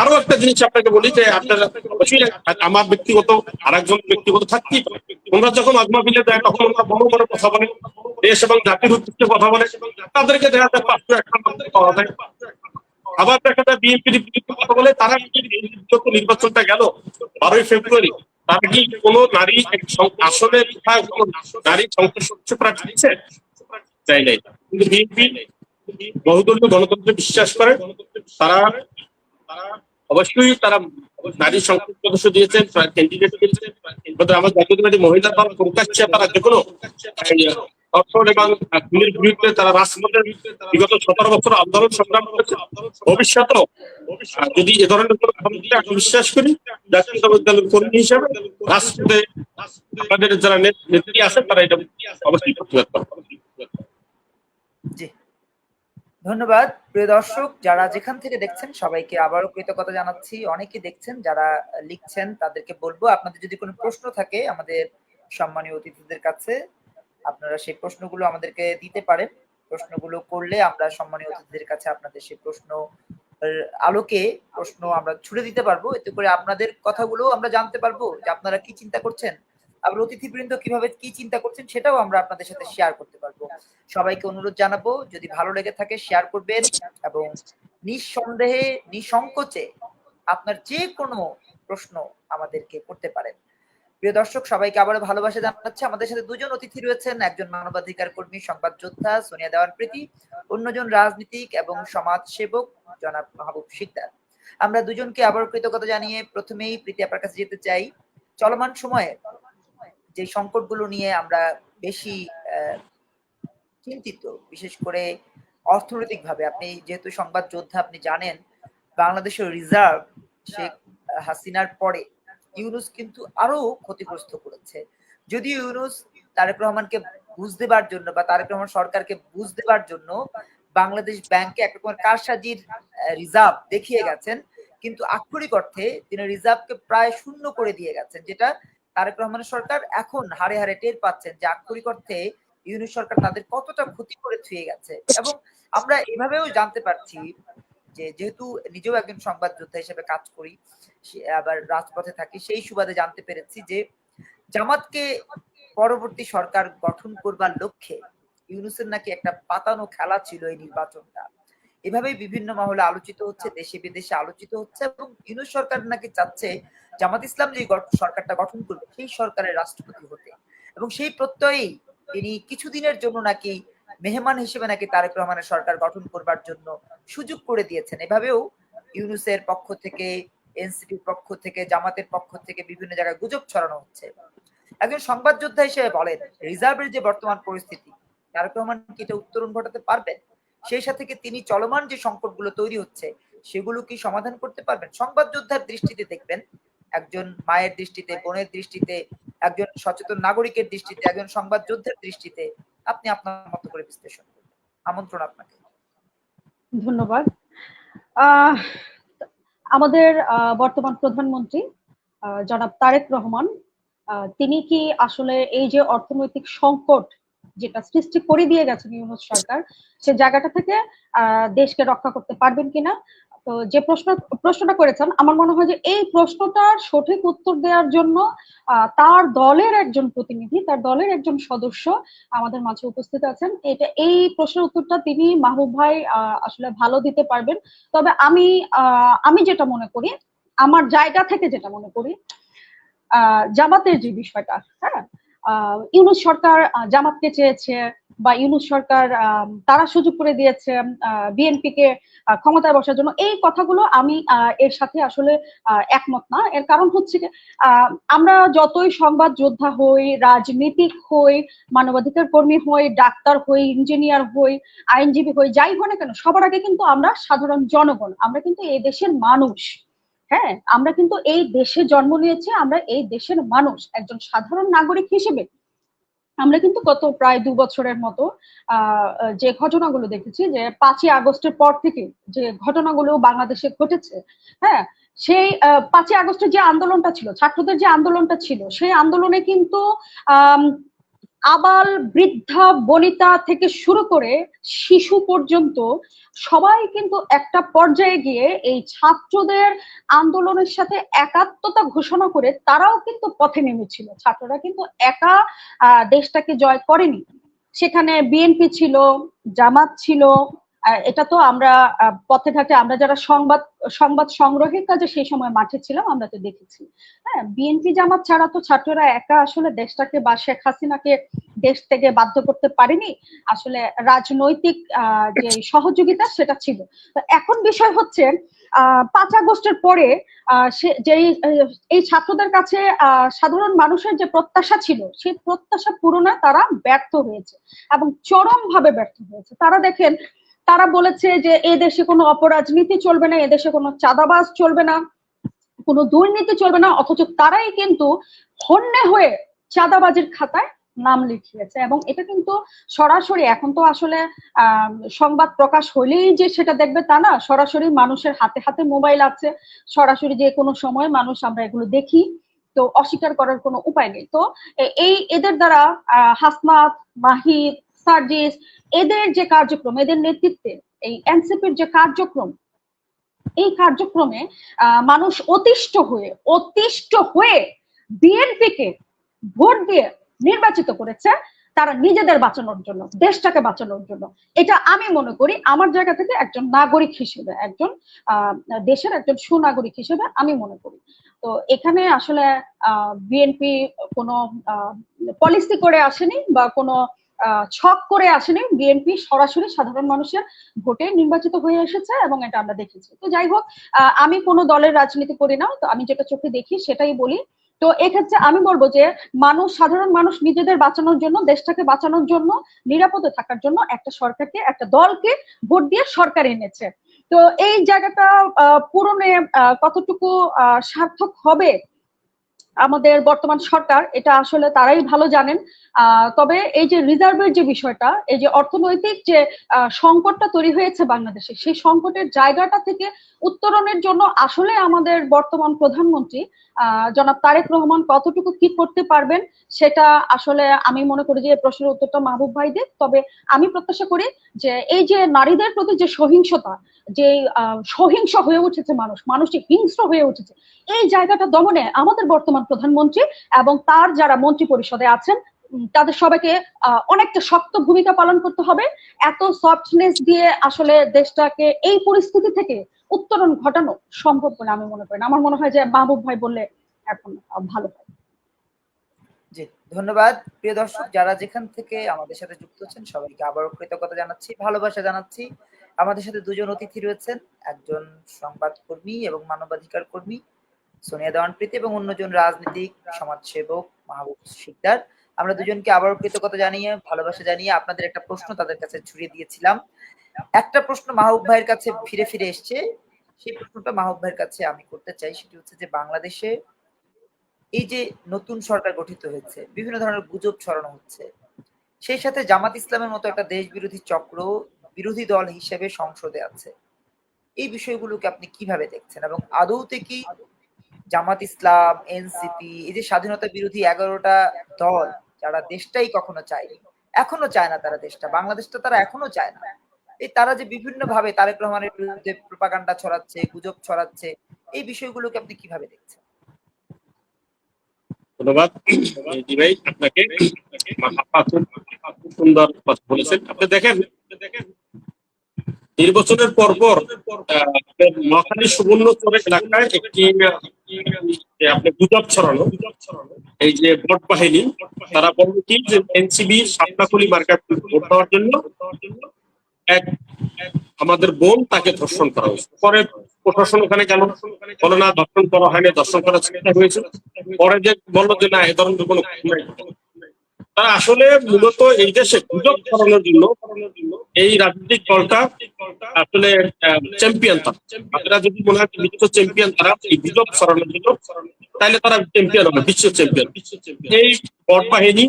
[SPEAKER 3] আরো একটা জিনিস আপনাকে বলি যে আপনারা আমার ব্যক্তিগত আর একজন ব্যক্তিগত থাকতেই পারে। তোমরা যখন আজমা বিলে দেয় তখন ওরা বড় বড় কথা বলে, দেশ এবং জাতির উদ্দেশ্যে কথা বলে, তাদেরকে দেখা যায় 501 পাওয়া যায়। আবার দেখা যায় বিএনপির বিরুদ্ধে কথা বলে। তারা নির্বাচনটা গেল 12ই ফেব্রুয়ারি, তারা কি কোনো নারী আসলে নারী সংসদ সদস্য প্রার্থী দিচ্ছে? চাই নাই। কিন্তু বিএনপি বহুদলীয় গণতন্ত্রে বিশ্বাস করে। তারা অবশ্যই তারা নারী সংসদ সদস্য দিয়েছেন, ক্যান্ডিডেট দিয়েছেন, কিন্তু আমার জাতীয়তাবাদী মহিলা দল প্রকাশ্যে তারা যে কোনো ধর্ষণ এবং খুনের বিরুদ্ধে তারা রাজপথে বিগত 17 বছর আন্দোলন সংগ্রাম করেছে। ভবিষ্যতেও যদি এ ধরনের কোনো ক্ষমতা আমি বিশ্বাস করি, জাতীয়তাবাদী দলের কর্মী হিসেবে রাজপথে আমাদের যারা নেত্রী আছে তারা এটা অবশ্যই প্রতিবাদ করবে।
[SPEAKER 1] জি, ধন্যবাদ প্রিয় দর্শক, যারা যেখান থেকে দেখছেন সবাইকে আবারও কৃতজ্ঞতা জানাচ্ছি। অনেকে দেখছেন, যারা লিখছেন তাদেরকে বলবো, আপনাদের যদি কোনো প্রশ্ন থাকে আমাদের সম্মানীয় অতিথিদের কাছে, আপনারা সেই প্রশ্নগুলো আমাদেরকে দিতে পারেন। প্রশ্নগুলো করলে আমরা সম্মানীয় অতিথিদের কাছে আপনাদের সেই প্রশ্ন আলোকে প্রশ্ন আমরা ছুড়ে দিতে পারবো। এতে করে আপনাদের কথাগুলো আমরা জানতে পারবো যে আপনারা কি চিন্তা করছেন, আবার অতিথিবৃন্দ কিভাবে কি চিন্তা করছেন সেটাও আমরা আপনাদের সাথে শেয়ার করতে পারবো। সবাইকে অনুরোধ জানাবো, যদি ভালো লেগে থাকে শেয়ার করবেন এবং নিঃসন্দেহে নিঃসংকোচে আপনার যে কোনো প্রশ্ন আমাদেরকে করতে পারেন। প্রিয় দর্শক, সবাইকে আবারও ভালোবাসা জানাচ্ছি। আমাদের সাথে দুজন অতিথি রয়েছেন, একজন মানবাধিকার কর্মী সংবাদ যোদ্ধা সোনিয়া দেওয়ান প্রীতি, অন্যজন রাজনীতিক এবং সমাজ সেবক জনাব মাহবুব শিকদার। আমরা দুজনকে আবারও কৃতজ্ঞতা জানিয়ে প্রথমেই প্রীতি আপনার কাছে যেতে চাই। চলমান সময়ে যে সংকটগুলো নিয়ে আমরা বেশি চিন্তিত, বিশেষ করে অর্থনৈতিকভাবে, আপনি যেহেতু সংবাদ যোদ্ধা আপনি জানেন বাংলাদেশের রিজার্ভ শেখ হাসিনার পরে ইউনূস কিন্তু আরো ক্ষতিগ্রস্ত করেছে। যদিও ইউনূস তারেক রহমানকে বুঝ দেবার জন্য বা তারেক রহমান সরকারকে বুঝ দেবার জন্য বাংলাদেশ ব্যাংকে এক রকমের কারসাজির রিজার্ভ দেখিয়ে গেছেন, কিন্তু আক্ষরিক অর্থে তিনি রিজার্ভকে প্রায় শূন্য করে দিয়ে গেছেন, যেটা তারেক রহমানের সরকার এখন হাড়ে হাড়ে টের পাচ্ছেন যে আক্ষরিক অর্থে ইউনূস সরকার তাদের কতটা ক্ষতি করে থুয়ে গেছে। এবং আমরা এভাবেও জানতে পারছি যে, যেহেতু নিজেও একজন সংবাদ যোদ্ধা হিসেবে কাজ করি, আবার রাজপথে থাকি, সেই সুবাদে জানতে পেরেছি যে জামাতকে পরবর্তী সরকার গঠন করবার লক্ষ্যে ইউনূসের নাকি একটা পাতানো খেলা ছিল এই নির্বাচনটা। এভাবেই বিভিন্ন মহলে আলোচিত হচ্ছে, দেশে বিদেশে আলোচিত হচ্ছে, এবং ইউনূস সরকার নাকি চাচ্ছে জামাত ইসলাম যে সরকারটা গঠন করবে সেই সরকারের রাষ্ট্রপতি হতে, এবং সেই প্রত্যয়েই তিনি কিছুদিনের জন্য নাকি মেহমান হিসেবে নাকি তারেক রহমানের সরকার গঠন করবার জন্য সুযোগ করে দিয়েছেন। এভাবেও ইউনূসের পক্ষ থেকে, এনসিপির পক্ষ থেকে, জামাতের পক্ষ থেকে বিভিন্ন জায়গায় গুজব ছড়ানো হচ্ছে। একজন সংবাদ যোদ্ধা হিসেবে বলেন, রিজার্ভের যে বর্তমান পরিস্থিতি, তারেক রহমান কি এটা উত্তরণ ঘটাতে পারবেন? সেই সাথে কি তিনি চলমান যে সংকটগুলো তৈরি হচ্ছে সেগুলো কি সমাধান করতে পারবেন? সংবাদ যোদ্ধার দৃষ্টিতে দেখবেন, একজন মায়ের দৃষ্টিতে, বোনের দৃষ্টিতে, একজন সচেতন নাগরিকের দৃষ্টিতে, একজন সংবাদ যোদ্ধার দৃষ্টিতে আপনি আপনার মতো করে বিশ্লেষণ করবেন। আমন্ত্রণ আপনাকে।
[SPEAKER 2] ধন্যবাদ। আমাদের বর্তমান প্রধানমন্ত্রী জনাব তারেক রহমান, তিনি কি আসলে এই যে অর্থনৈতিক সংকট যেটা সৃষ্টি করে দিয়ে গেছেন ইউনূস সরকার, সে জায়গাটা থেকে দেশকে রক্ষা করতে পারবেন কিনা? তো যে প্রশ্নটা করেছেন, আমার মনে হয় যে এই প্রশ্নটার সঠিক উত্তর দেওয়ার জন্য তার দলের একজন প্রতিনিধি, তার দলের একজন সদস্য আমাদের মাঝে উপস্থিত আছেন। এই প্রশ্নের উত্তরটা তিনি মাহবুব ভাই আসলে ভালো দিতে পারবেন। তবে আমি যেটা মনে করি, আমার জায়গা থেকে যেটা মনে করি, জামাতের যে বিষয়টা, হ্যাঁ, ইউনূস সরকার জামাতকে চেয়েছে, বা ইউনূস সরকার তারা সুযোগ করে দিয়েছে বিএনপি কে ক্ষমতায় বসার জন্য, এই কথাগুলো আমি এর সাথে আসলে একমত না। এর কারণ হচ্ছে আমরা যতই সংবাদ যোদ্ধা হই, রাজনীতিক হই, মানবাধিকার কর্মী হই, ডাক্তার হই, ইঞ্জিনিয়ার হই, আইনজীবী হই, যাই হয় না কেন, সবার আগে কিন্তু আমরা সাধারণ জনগণ, আমরা কিন্তু এই দেশের মানুষ। হ্যাঁ, আমরা কিন্তু এই দেশে জন্ম নিয়েছি, আমরা এই দেশের মানুষ, একজন সাধারণ নাগরিক হিসেবে আমরা কিন্তু গত প্রায় 2 বছরের মতো যে ঘটনাগুলো দেখেছি, যে 5ই আগস্টের পর থেকে যে ঘটনাগুলো বাংলাদেশে ঘটেছে, হ্যাঁ, সেই 5ই আগস্টের যে আন্দোলনটা ছিল, ছাত্রদের যে আন্দোলনটা ছিল, সেই আন্দোলনে কিন্তু আবাল বৃদ্ধা বনিতা থেকে শুরু করে শিশু পর্যন্ত সবাই কিন্তু একটা পর্যায়ে গিয়ে এই ছাত্রদের আন্দোলনের সাথে একাত্মতা ঘোষণা করে তারাও কিন্তু পথে নেমেছিল। ছাত্ররা কিন্তু একা দেশটাকে জয় করেনি। সেখানে বিএনপি ছিল, জামাত ছিল, এটা তো আমরা পথে ঘাটে আমরা যারা সংবাদ সংগ্রহের কাজে সেই সময় মাঠে ছিলাম, আমরা তো দেখেছি। হ্যাঁ, বিএনপি জামাত ছাড়া তো ছাত্ররা একা আসলে দেশটাকে বা শেখ হাসিনাকে দেশ থেকে বাধ্য করতে পারেনি। আসলে রাজনৈতিক যে সহযোগিতা সেটা ছিল। তো এখন বিষয় হচ্ছে 5 আগস্টের পরে এই ছাত্রদের কাছে সাধারণ মানুষের যে প্রত্যাশা ছিল সেই প্রত্যাশা পূরণে তারা ব্যর্থ হয়েছে এবং চরমভাবে ব্যর্থ হয়েছে। তারা দেখেন, তারা বলেছে যে এ দেশে কোনো অপরাজনীতি চলবে না, এদেশে কোনো চাঁদাবাজ চলবে না, কোনো দুর্নীতি চলবে না, অথচ তারাই কিন্তু হন্যে হয়ে চাঁদাবাজির খাতায় নাম লিখিয়েছে। এবং এটা কিন্তু সরাসরি, এখন তো আসলে সংবাদ প্রকাশ হলেই যে সেটা দেখবে তা না, সরাসরি মানুষের হাতে হাতে মোবাইল আছে, সরাসরি যে কোনো সময় মানুষ আমরা এগুলো দেখি, তো অস্বীকার করার কোনো উপায় নেই। তো এদের দ্বারা হাসনাত, মাহির, সার্জিস, এদের যে কার্যক্রম, এদের নেতৃত্বে এই এনসিপির যে কার্যক্রম, এই কার্যক্রমে মানুষ অতিষ্ঠ হয়ে বিএনপিকে ভোট দিয়ে নির্বাচিত করেছে তারা নিজেদের বাঁচানোর জন্য, দেশটাকে বাঁচানোর জন্য। এটা আমি মনে করি আমার জায়গা থেকে একজন নাগরিক হিসেবে, একজন দেশের একজন সুনাগরিক হিসেবে আমি মনে করি। তো এখানে আসলে বিএনপি কোনো পলিসি করে আসেনি বা কোনো ছক করে আসেনি। বিএনপি সরাসরি সাধারণ মানুষের ভোটে নির্বাচিত হয়ে এসেছে এবং এটা আমরা দেখেছি। তো যাই হোক, আমি কোনো দলের রাজনীতি করি না, তো আমি যেটা চোখে দেখি সেটাই বলি। তো এক্ষেত্রে আমি বলবো যে সাধারণ মানুষ নিজেদের বাঁচানোর জন্য, দেশটাকে বাঁচানোর জন্য, নিরাপদে থাকার জন্য একটা সরকারকে, একটা দলকে ভোট দিয়ে সরকার এনেছে। তো এই জায়গাটা পূরণে কতটুকু সার্থক হবে আমাদের বর্তমান সরকার, এটা আসলে তারাই ভালো জানেন। তবে এই যে রিজার্ভের যে বিষয়টা, এই যে অর্থনৈতিক যে সংকটটা তৈরি হয়েছে বাংলাদেশে, সেই সংকটের জায়গাটা থেকে উত্তরণের জন্য আসলে আমাদের বর্তমান প্রধানমন্ত্রী জনাব তারেক রহমান কতটুকু কি করতে পারবেন, সেটা আসলে আমি মনে করি যে প্রশ্নের উত্তরটা মাহবুব ভাই দেব। তবে আমি প্রত্যাশা করি যে এই যে নারীদের প্রতি যে সহিংসতা, যে সহিংস হয়ে উঠেছে, মানুষ হিংস্র হয়ে উঠেছে, এই জায়গাটা দমনে আমাদের বর্তমান প্রধানমন্ত্রী এবং তার যারা মন্ত্রী পরিষদে আছেন তাদের সবাইকে অনেকটা শক্ত ভূমিকা পালন করতে হবে। এত সফটনেস দিয়ে আসলে দেশটাকে এই পরিস্থিতি থেকে উত্তরণ ঘটানো সম্ভব বলে আমি মনে করি না। আমার মনে হয় যে মাহবুব ভাই বললে এখন ভালো হয়।
[SPEAKER 1] জি, ধন্যবাদ। প্রিয় দর্শক, যারা যেখান থেকে আমাদের সাথে যুক্ত হচ্ছেন সবাইকে আবারও কৃতজ্ঞতা জানাচ্ছি, ভালোবাসা জানাচ্ছি। আমাদের সাথে দুজন অতিথি রয়েছেন, একজন সংবাদকর্মী এবং মানবাধিকার কর্মী সোনিয়া দেওয়ান প্রীতি এবং অন্যজন রাজনীতিক সমাজসেবক মাহবুব শিকদার। আমরা দুজনকে আবারও কৃতজ্ঞতা জানিয়ে, ভালোবাসা জানিয়ে আপনাদের একটা প্রশ্ন তাদের কাছে ছুড়ে দিয়েছিলাম। একটা প্রশ্ন মাহবুব ভাইয়ের কাছে ফিরে ফিরে এসছে, সেই প্রশ্নটা মাহবুব ভাইয়ের কাছে আমি করতে চাই। সেটি হচ্ছে যে বাংলাদেশে এই যে নতুন সরকার গঠিত হয়েছে, বিভিন্ন ধরনের গুজব ছড়ানো হচ্ছে, সেই সাথে জামাত ইসলামের মতো একটা দেশ বিরোধী চক্র বিরোধী দল হিসেবে সংসদে আছে। এই বিষয়গুলোকে আপনি কিভাবে দেখছেন এবং আদৌতে কি জামাত ইসলাম, এনসিপি, এই যে স্বাধীনতা বিরোধী 11টা দল যারা দেশটাই কখনো চায়নি, এখনো চায় না, তারা দেশটা, বাংলাদেশটা তারা এখনো চায় না, এই তারা যে বিভিন্ন ভাবে তারেক রহমানের বিরুদ্ধে প্রোপাগান্ডা ছড়াচ্ছে, গুজব ছড়াচ্ছে, এই বিষয়গুলোকে আপনি কিভাবে দেখছেন?
[SPEAKER 3] ধন্যবাদ জি ভাই, আপনাকে খুব সুন্দর কথা বলেছেন। আপনি দেখেন, নির্বাচনের পরপর নোয়াখালী সুবর্ণচর এলাকায় একটি আপনি গুজব ছড়ানো, এই যে ভোট বাহিনী তারা বলল কি যে এনসিবি সাতনাকুলি মার্কেট ভোট দেওয়ার জন্য এক আমাদের বোন তাকে ধর্ষণ করা হয়েছে। পরে প্রশাসন ওখানে কেন বলে না ধর্ষণ করা হয়নি, ধর্ষণ করার চেষ্টা হয়েছে। পরে যে বললো যে না, এ ধরনের কোনো তারা আসলে মূলত এই দেশে গুজব ছড়ানোর জন্য এই রাজনৈতিক দলটা আসলে চ্যাম্পিয়ন। তারা যদি মনে হয় বিশ্ব চ্যাম্পিয়ন তারা এই গুজব ছড়ানোর জন্য, তাহলে তারা চ্যাম্পিয়ন হবে, বিশ্ব চ্যাম্পিয়ন। এই ভোট বাহিনী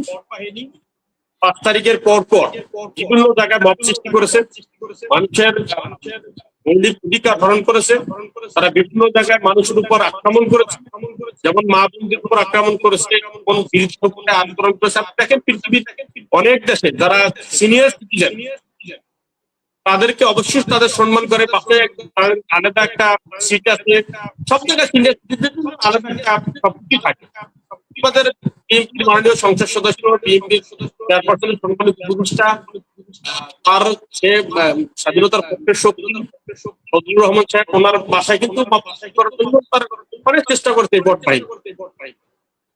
[SPEAKER 3] 5 তারিখের পর বিভিন্ন জায়গায় মব সৃষ্টি করেছে, মানুষের মৌলিক অধিকার হরণ করেছে, তারা বিভিন্ন জায়গায় মানুষের উপর আক্রমণ করেছে, যেমন মা বোনদের উপর আক্রমণ করেছে, কোন বিরুদ্ধ আন্দোলন করেছে। আপনি দেখেন পৃথিবীর অনেক দেশে যারা সিনিয়র সিটিজেন তাদেরকে অবশ্যই তাদের সম্মান করে, পাশে আলাদা একটা সিট আছে, সব জায়গায় সিনিয়র সিটিজেন আলাদা একটা সবকিছু থাকে। আমাদের বিএনপির মাননীয় সংসদ সদস্য, বিএনপির চেয়ারপারসনের সম্মানিত উপদেষ্টা, তার যে স্বাধীনতার পক্ষের শক্তি ফজলুর রহমান সাহেব, ওনার বাসায় কিন্তু করার জন্য তার অনেক চেষ্টা করতে ভোট ভাই।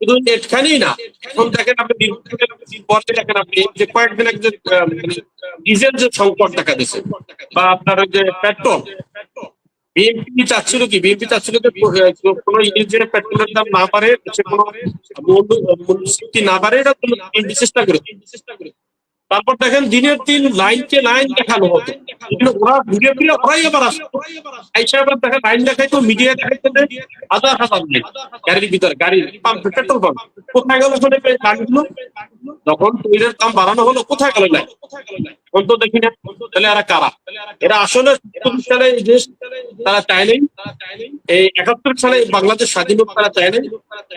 [SPEAKER 3] শুধু এখানেই না, এখন দেখেন আপনি পরে দেখেন আপনি যে কয়েকদিন আগে যে ডিজেল যে সংকট দেখা দিচ্ছে, বা আপনার ওই যে পেট্রোল, বিএনপি চাচ্ছিল কি, বিএনপি চাচ্ছিল যে কোনো যে পেট্রোলের দাম না বাড়ে, সে কোনো মূল্যস্ফীতি না বাড়ে, এটা বিএনপি চেষ্টা করে। তারপর দেখেন দিনের দিন লাইনকে লাইন দেখানো হতো, ওরা ঘুরে ফিরে ওরাই আবার আসতো, আইসা আবার দেখেন লাইন দেখাইতো, মিডিয়া দেখাইতো হাজার হাজার লাইন গাড়ির ভিতরে, গাড়ির পাম্প, পেট্রোল পাম্প। কোথায় গেল আসলে লাইনগুলো? যখন তেলের দাম বাড়ানো হলো, কোথায় গেল লাইন? এখন তো দেখি না। তাহলে এরা কারা? এরা আসলে সালে এই দেশ তারা চায় নাই, এই ৭১ সালে বাংলাদেশ স্বাধীনতা তারা চায় নাই,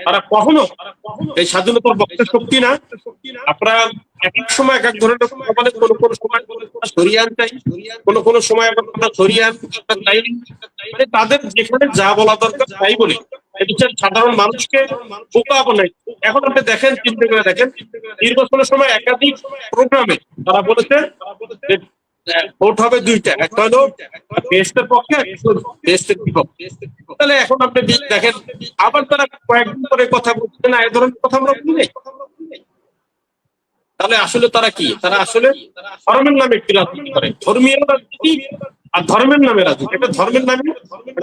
[SPEAKER 3] তারা কখনো এই স্বাধীনতার পক্ষের শক্তি না। আপনারা এক এক সময় এক এক ধরনের কথা বলে, কোনো সময় সরিয়ে আনতে, কোনো সময় আমরা সরিয়ে আনতে চাই। মানে তাদের যেখানে যা বলা দরকার তাই বলি, সাধারণ মানুষকে বোকা বানাই। এখন আপনি দেখেন, চিন্তা করে দেখেন, নির্বাচনের সময় একাধিক প্রোগ্রামে তারা বলেছে যে ভোট হবে দুইটা, একটা হলো দেশের পক্ষে, দেশের বিপক্ষে। তাহলে এখন আপনি দেখেন আবার তারা কয়েকদিন পরে কথা বলছে না, এ ধরনের কথা আমরা বলি নাই। তাহলে আসলে তারা কি? তারা আসলে ধর্মের নামে একটি রাজনীতি করে, ধর্মীয় রাজনীতি আর ধর্মের নামে রাজনীতি, একটা ধর্মের নামে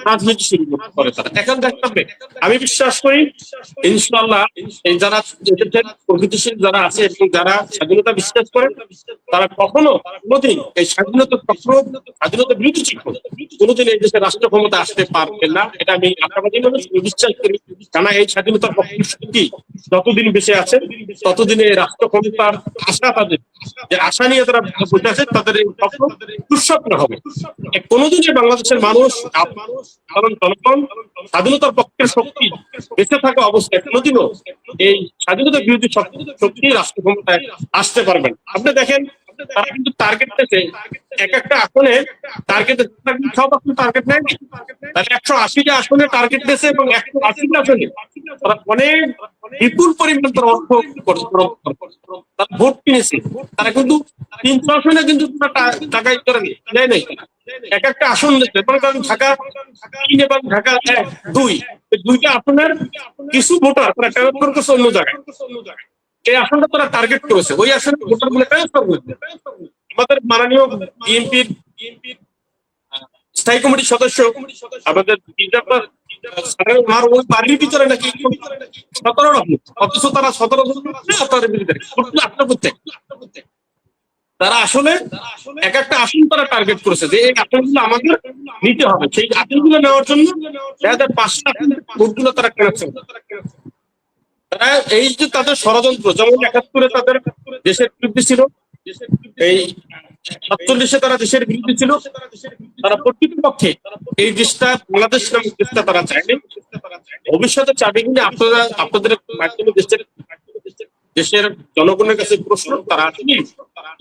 [SPEAKER 3] রাজনীতি শুরু করে তারা। এখন দেখতে হবে, আমি বিশ্বাস করি ইনশাআল্লাহ এই যারা প্রগতিশীল যারা আছে এবং যারা স্বাধীনতা বিশ্বাস করে, তারা কখনো কোনোদিন এই স্বাধীনতা চক্র, স্বাধীনতা বিরোধী চক্র কোনোদিন এই দেশে রাষ্ট্র ক্ষমতা আসতে পারবে না। এটা আমি আশাবাদী মানুষ বিশ্বাস করি। কেন এই স্বাধীনতার পক্ষের শক্তি যতদিন বেঁচে আছে, ততদিনে রাষ্ট্র ক্ষমতার আশা, তাদের যে আশা নিয়ে তারা বসে আছে, তাদের এই স্বপ্ন দুঃস্বপ্ন হবে। কোনোদিনই বাংলাদেশের মানুষ, কারণ জনগণ স্বাধীনতার পক্ষের শক্তি বেঁচে থাকা অবস্থায় কোনোদিনও এই স্বাধীনতা বিরোধী শক্তি রাষ্ট্র ক্ষমতায় আসতে পারবেন। আপনি দেখেন তারা কিন্তু টার্গেট পেয়েছে, এক একটা আসনে টার্গেট, সব আসলে টার্গেট নেয়, তাহলে ১৮০টা আসনে টার্গেট দিয়েছে এবং ১৮০টা আসনে তারা অনেক বিপুল পরিমাণ তারা অর্থ তারা ভোট কিনেছে। তারা কিন্তু ৩০০ আসনে কিন্তু টাকা করে নেয় নাই, এক একটা আসন দিচ্ছে। ঢাকা ৩ এবং ঢাকা ১, ২, দুইটা আসনের কিছু ভোটার তারা ট্রান্সফার করছে অন্য জায়গায়, এই আসনটা তারা টার্গেট করেছে, ওই আসনে ভোটার গুলো ট্রান্সফার করেছে। আমাদের মাননীয় বিএনপির স্থায়ী কমিটির সদস্য আমাদের ওনার ওই বাড়ির ভিতরে নাকি ১৭ জন, অথচ তারা ১৭ জন করতে, তারা আসলে এক একটা আসন তারা টার্গেট করেছে যে এই আসনগুলো আমাদের নিতে হবে। সেই আসনগুলো নেওয়ার জন্য ২০০৫ ভোটগুলো তারা কেনাচ্ছে। তারা এই যে তাদের ষড়যন্ত্র, যেমন ৭১-এ তাদের দেশের বিরুদ্ধে ছিল, এই ৪৭-এ তারা দেশের বিরুদ্ধে ছিল, তারা প্রকৃতপক্ষে এই দেশটা বাংলাদেশ নামক দেশটা তারা চায়নি, ভবিষ্যতে চাবে কিনা আপনারা আপনাদের মাধ্যমে দেশের জনগণের কাছে প্রশ্ন। তারা আসলে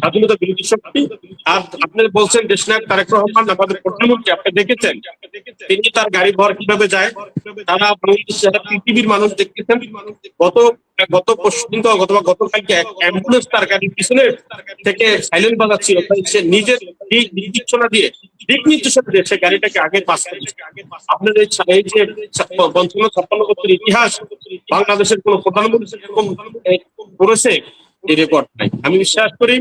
[SPEAKER 3] স্বাধীনতা বিরোধী শক্তি। আর আপনি বলছেন দেশনায়ক তারেক রহমান আমাদের প্রধানমন্ত্রী, আপনি দেখেছেন তিনি তার গাড়ি ঘর কিভাবে যায়, তারা পৃথিবীর মানুষ দেখতেছেন। গত পরশুদিন তো গতকালকে অ্যাম্বুলেন্স তার গাড়ির পিছনে থেকে সাইলেন্ট বাজাচ্ছিল, সে নিজের নির্দেশনা দিয়ে, দিক নির্দেশনা দিয়ে সে গাড়িটাকে আগে পাস করেছে। আপনার এই যে ৫৫-৫৬ বছর ইতিহাস বাংলাদেশের কোন প্রধানমন্ত্রী এরকম করেছে এই রেকর্ড নাই। আমি বিশ্বাস করি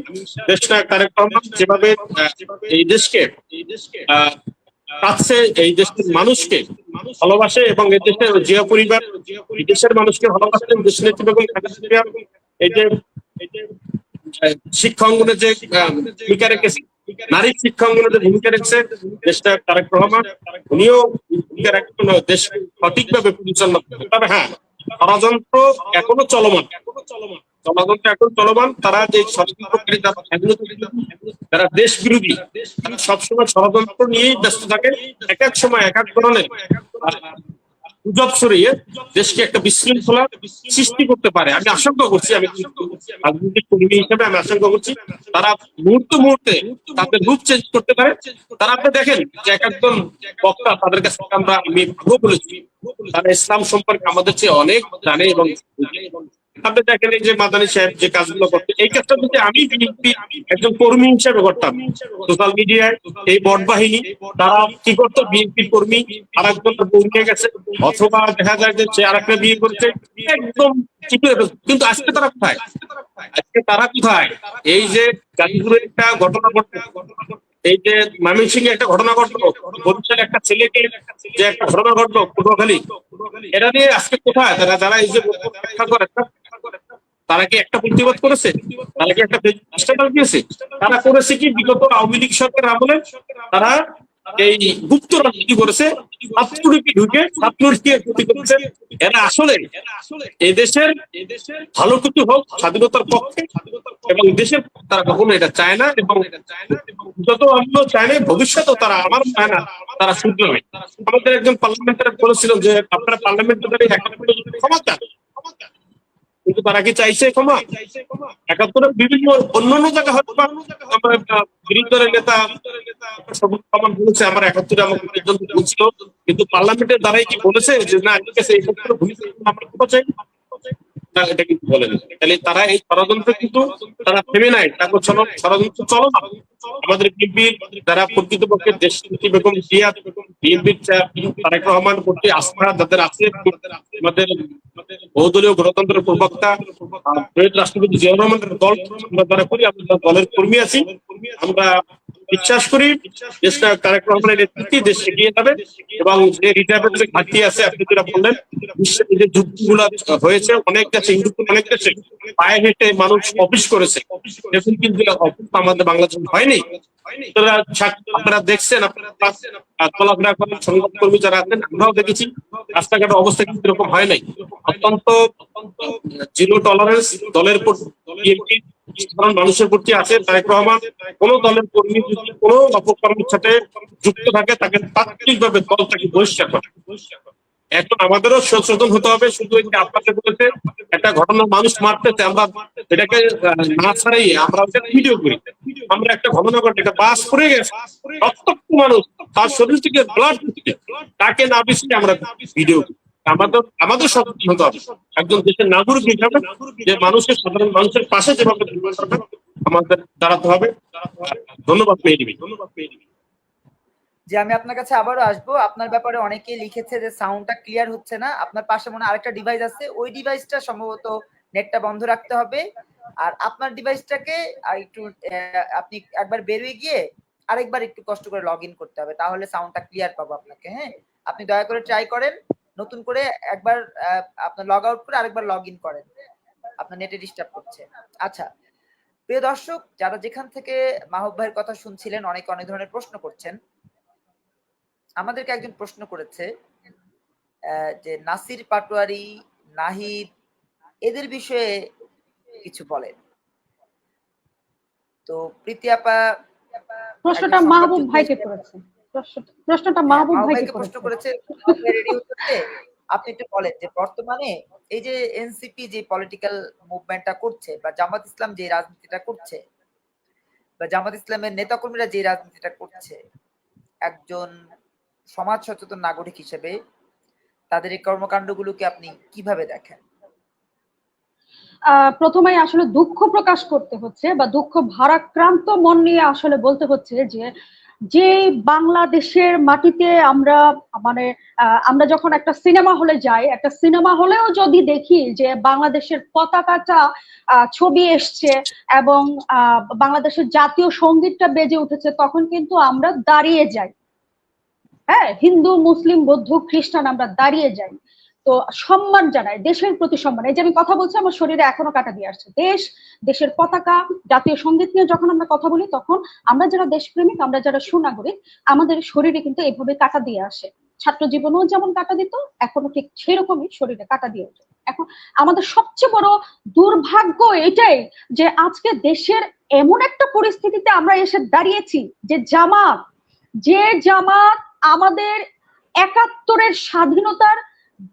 [SPEAKER 3] দেশনায়ক তারেক রহমান যেভাবে এই দেশকে কাছে, এই দেশের মানুষকে ভালোবাসে এবং এই দেশের জিয়া পরিবার এই দেশের মানুষকে ভালোবাসেন, দেশ নেত্রী বেগম খালেদা জিয়া এই যে শিক্ষা অঙ্গনে যে ভূমিকা রেখেছে, নারী শিক্ষা অঙ্গনে যে ভূমিকা রেখেছে দেশনায়ক তারেক রহমান, উনিও ভূমিকা রাখবেন দেশ সঠিকভাবে পরিচালনা করবে। তবে হ্যাঁ, ষড়যন্ত্র এখনো চলমান, ষড়যন্ত্র এখন চলমান। তারা যে ষড়যন্ত্রকারী, যারা দেশ বিরোধী, তারা সবসময় ষড়যন্ত্র নিয়েই ব্যস্ত থাকে, এক এক সময় এক এক ধরনের গুজব ছড়িয়ে দেশকে একটা বিশৃঙ্খলা সৃষ্টি করতে পারে। আমি আশঙ্কা করছি, আমি রাজনৈতিক কর্মী হিসেবে আমি আশঙ্কা করছি তারা মুহূর্তে তাদের রূপ চেঞ্জ করতে পারে। তারা আপনি দেখেন যে এক একজন বক্তা, তাদের কাছে আমি বলেছি তারা ইসলাম সম্পর্কে আমাদের চেয়ে অনেক জানে এবং আপনি দেখেন এই যে মাদানী সাহেব যে কাজগুলো করতে, এই কাজটা যদি আমি বিএনপি একজন কর্মী হিসেবে করতাম, সোশ্যাল মিডিয়ায় এই বট বাহিনী তারা কি করতো, বিএনপি কর্মী আর একজন বউ নিয়ে গেছে, অথবা দেখা যায় যে সে আরেকটা বিয়ে করছে, একদম ঠিক হয়ে গেছে। কিন্তু আজকে তারা কোথায়? আজকে তারা কোথায়? এই যে গাজীপুরে একটা ঘটনা ঘটলো, এই যে ময়মনসিংহে একটা ঘটনা ঘটলো, বরিশালে একটা ছেলেকে যে একটা ঘটনা ঘটলো পটুয়াখালী, এরা নিয়ে আজকে কোথায় তারা? যারা এই যে ব্যাখ্যা করে, তারা কি একটা প্রতিবাদ করেছে? তারা কি একটা স্ট্যাটাস দিয়েছে? তারা করেছে কি বিগত আওয়ামী লীগ সরকার আমলে তারা এই গুপ্ত রাজনীতি করেছে, ছাত্রলীগে ঢুকে ছাত্রলীগকে ক্ষতি করেছে। এরা আসলে এদেশের ভালো কিছু হোক স্বাধীনতার পক্ষে এবং দেশের তারা কখনো এটা চায় না, এবং যত আমিও চায় না, ভবিষ্যতেও তারা আমার চায় না তারা শুধরাবে। আমাদের একজন পার্লামেন্টারি বলেছিলেন যে আপনারা পার্লামেন্টারি ক্ষমা চান, কিন্তু তারা কি চাইছে ক্ষমা? ৭১ বিভিন্ন অন্যান্য জায়গা হয়তো আমার বিরোধী দলের নেতা সবুজ রহমান বলেছে আমার ৭১ আমাকে পর্যন্ত বলছিল, কিন্তু পার্লামেন্টের দ্বারাই কি বলেছে যে না ঠিক আছে ৭১ ভূমিকা আমরা ক্ষমা চাই? না, এটা কিন্তু বলেন। তাহলে তারা এই ষড়যন্ত্র কিন্তু তারা থেমে নাই, তাকে ষড়যন্ত্র চলো না। আমাদের বিএনপির যারা প্রকৃতপক্ষে দেশনীতি বেগম জিয়া, বিএনপির তারেক রহমান প্রতি আস্থা যাদের আছে, আমাদের বহুদলীয় গণতন্ত্রের প্রবক্তা রাষ্ট্রপতি জিয়াউর রহমানের দল আমরা যারা করি, আমরা দলের কর্মী আছি, আমরা বিশ্বাস করি দেশটা তারেক রহমানের নেতৃত্বে দেশ এগিয়ে যাবে। এবং যে রিটায়ারমেন্টের ঘাটতি আছে আপনি যেটা বললেন, বিশ্বের যে যুদ্ধগুলো হয়েছে অনেক দেশে, ইউরোপের অনেক দেশে পায়ে হেঁটে মানুষ অফিস করেছে, এখন কিন্তু অফিস আমাদের বাংলাদেশ হয়নি। আপনারা দেখছেন, আপনারা চলাফেরা করেন, সংবাদকর্মী যারা আছেন, আমরাও দেখেছি রাস্তাঘাটের অবস্থা কিন্তু এরকম হয় নাই। অত্যন্ত জিরো টলারেন্স দলের সাধারণ মানুষের প্রতি আছে। তারেক রহমান কোন দলের কর্মী যদি কোন অপকর্মের সাথে যুক্ত থাকে তাকে তাৎক্ষণিকভাবে দল তাকে বহিষ্কার করে। এখন আমাদেরও সচেতন হতে হবে। শুধু আপনাদের বলেছে একটা ঘটনা মানুষ মারতেছে, আমরা এটাকে না ছাড়াই আমরা ভিডিও করি। আমরা একটা ঘটনা ঘটে, একটা বাস পড়ে গেছে, রক্তাক্ত মানুষ, তার শরীর থেকে ব্লাড দিচ্ছে, তাকে না বেশি আমরা ভিডিও করি। আমাদের সচেতন হতে হবে একজন দেশের নাগরিক হিসাবে, যে মানুষের সাধারণ মানুষের পাশে যেভাবে আমাদের দাঁড়াতে হবে। ধন্যবাদ পেয়ে দিবি।
[SPEAKER 1] যে আমি আপনার কাছে আবারও আসবো। আপনার ব্যাপারে অনেকেই লিখেছে যে সাউন্ডটা ক্লিয়ার হচ্ছে না। আপনার পাশে মনে আরেকটা ডিভাইস আছে, ওই ডিভাইসটা সম্ভবত নেটটা বন্ধ রাখতে হবে। আর আপনার ডিভাইসটাকে একটু আপনি একবার বেরিয়ে গিয়ে আরেকবার একটু কষ্ট করে লগ ইন করতে হবে, তাহলে সাউন্ডটা ক্লিয়ার পাবো আপনাকে। হ্যাঁ, আপনি দয়া করে ট্রাই করেন, নতুন করে একবার আপনার লগ আউট করে আরেকবার লগ ইন করেন, আপনার নেটে ডিস্টার্ব করছে। আচ্ছা প্রিয় দর্শক, যারা যেখান থেকে মাহবুব ভাইয়ের কথা শুনছিলেন, অনেকে অনেক ধরনের প্রশ্ন করছেন। আমাদেরকে একজন প্রশ্ন করেছে যে নাসির পাটোয়ারি, নাহিদ, এদের বিষয়ে কিছু বলেন। তো প্রীতি আপা
[SPEAKER 2] প্রশ্নটা মাহবুব ভাইকে করেছে, প্রশ্নটা মাহবুব ভাইকে
[SPEAKER 1] প্রশ্ন করেছে। রেডি হচ্ছে, আপনি একটু বলেন যে বর্তমানে এই যে এনসিপি যে পলিটিক্যাল মুভমেন্টটা করছে, বা জামাত ইসলাম যে রাজনীতিটা করছে, বা জামাত ইসলামের নেতাকর্মীরা যে রাজনীতিটা করছে, একজন সমাজ সচেতন নাগরিক হিসেবে তাদের এই কর্মকাণ্ডগুলোকে আপনি কিভাবে দেখেন?
[SPEAKER 2] প্রথমে আসলে দুঃখ প্রকাশ করতে হচ্ছে, বা দুঃখ ভারাক্রান্ত মন নিয়ে আসলে বলতে হচ্ছে যে বাংলাদেশের মাটিতে আমরা আমরা যখন একটা সিনেমা হলে যাই, একটা সিনেমা হলেও যদি দেখি যে বাংলাদেশের পতাকাটা ছবি এসছে এবং বাংলাদেশের জাতীয় সঙ্গীতটা বেজে উঠেছে, তখন কিন্তু আমরা দাঁড়িয়ে যাই। হ্যাঁ, হিন্দু, মুসলিম, বৌদ্ধ, খ্রিস্টান আমরা দাঁড়িয়ে যাই। তো সম্মান জানাই, দেশের প্রতি সম্মান। এই যে আমি কথা বলছি, আমার শরীরে এখনো কাটা দিয়ে আসছে। দেশের পতাকা, জাতীয় সঙ্গীত নিয়ে যখন আমরা কথা বলি, তখন আমরা যারা দেশপ্রেমিক, আমরা যারা সুনাগরিক, আমাদের শরীরে কিন্তু এভাবে কাটা দিয়ে আসে। ছাত্র জীবনেও যেমন কাটা দিত, এখনো ঠিক সেরকমই শরীরে কাটা দিয়ে ওঠে। এখন আমাদের সবচেয়ে বড় দুর্ভাগ্য এটাই যে আজকে দেশের এমন একটা পরিস্থিতিতে আমরা এসে দাঁড়িয়েছি যে জামাত আমাদের ৭১-এর স্বাধীনতার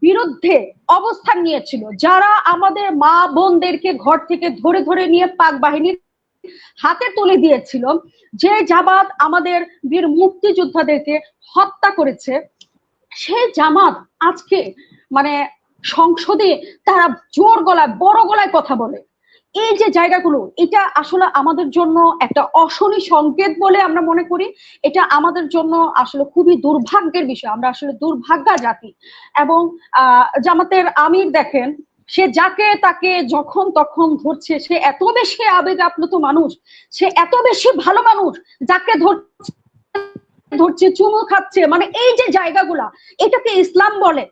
[SPEAKER 2] বিরুদ্ধে অবস্থান নিয়েছিল, যারা আমাদের মা বোনদেরকে ঘর থেকে ধরে ধরে নিয়ে পাক বাহিনীর হাতে তুলে দিয়েছিল, যে জামাত আমাদের বীর মুক্তিযোদ্ধাদেরকে হত্যা করেছে, সেই জামাত আজকে সংসদে তারা জোর গলায় বড় গলায় কথা বলে, এই যে জায়গাগুলো, এটা আসলে আমাদের জন্য একটা অশনি সংকেত বলে আমরা মনে করি। এটা আমাদের জন্য আসলে খুবই দুর্ভাগ্যের বিষয়, আমরা আসলে দুর্ভাগ্যা জাতি। এবং জামাতের আমির দেখেন, সে যাকে তাকে যখন তখন ধরছে, সে এত বেশি আবেগ আপ্লুত মানুষ, সে এত বেশি ভালো মানুষ, যাকে ধরছে চুমু খাচ্ছে, মানে এই যে জায়গাগুলা, এটাকে ইসলাম বলে?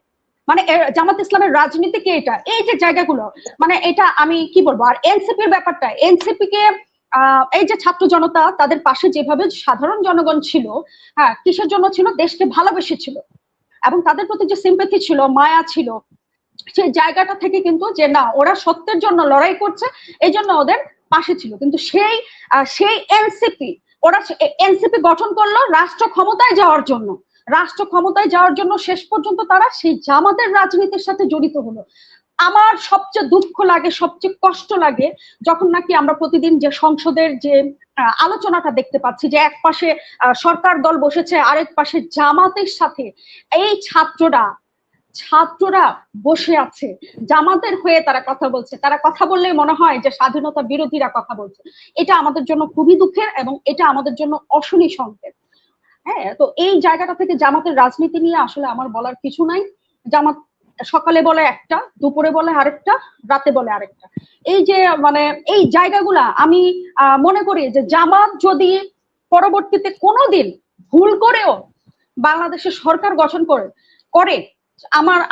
[SPEAKER 2] মানে জামাত ইসলামের রাজনীতি কি এটা? এই যে জায়গাগুলো, মানে এটা আমি কি বলবো। আর এনসিপির ব্যাপারটা, এনসিপি কে এই যে ছাত্র জনতা তাদের পাশে যেভাবে সাধারণ জনগণ ছিল, হ্যাঁ, কিসের জন্য ছিল? দেশকে ভালোবেসেছিল এবং তাদের প্রতি যে সিম্প্যাথি ছিল, মায়া ছিল, সেই জায়গাটা থেকে কিন্তু যে না, ওরা সত্যের জন্য লড়াই করছে, এই জন্য ওদের পাশে ছিল। কিন্তু সেই এনসিপি, ওরা এনসিপি গঠন করলো রাষ্ট্র ক্ষমতায় যাওয়ার জন্য, রাষ্ট্র ক্ষমতায় যাওয়ার জন্য শেষ পর্যন্ত তারা সেই জামাতের রাজনীতির সাথে জড়িত হলো। আমার সবচেয়ে দুঃখ লাগে, সবচেয়ে কষ্ট লাগে যখন নাকি আমরা প্রতিদিন যে সংসদের যে আলোচনাটা দেখতে পাচ্ছি, যে এক পাশে সরকার দল বসেছে, আরেক পাশে জামাতের সাথে এই ছাত্ররা বসে আছে, জামাতের হয়ে তারা কথা বলছে। তারা কথা বললে মনে হয় যে স্বাধীনতা বিরোধীরা কথা বলছে। এটা আমাদের জন্য খুবই দুঃখের এবং এটা আমাদের জন্য অশনি সংকেত। হ্যাঁ, তো এই জায়গাটা থেকে জামাতের রাজনীতি নিয়ে আসলে আমার বলার কিছু নাই। জামাত সকালে বলে একটা, দুপুরে বলে আরেকটা, রাতে বলে আরেকটা। এই যে মানে এই জায়গাগুলা আমি মনে করি যে জামাত যদি পরবর্তীতে কোনোদিন ভুল করেও বাংলাদেশের সরকার গঠন করে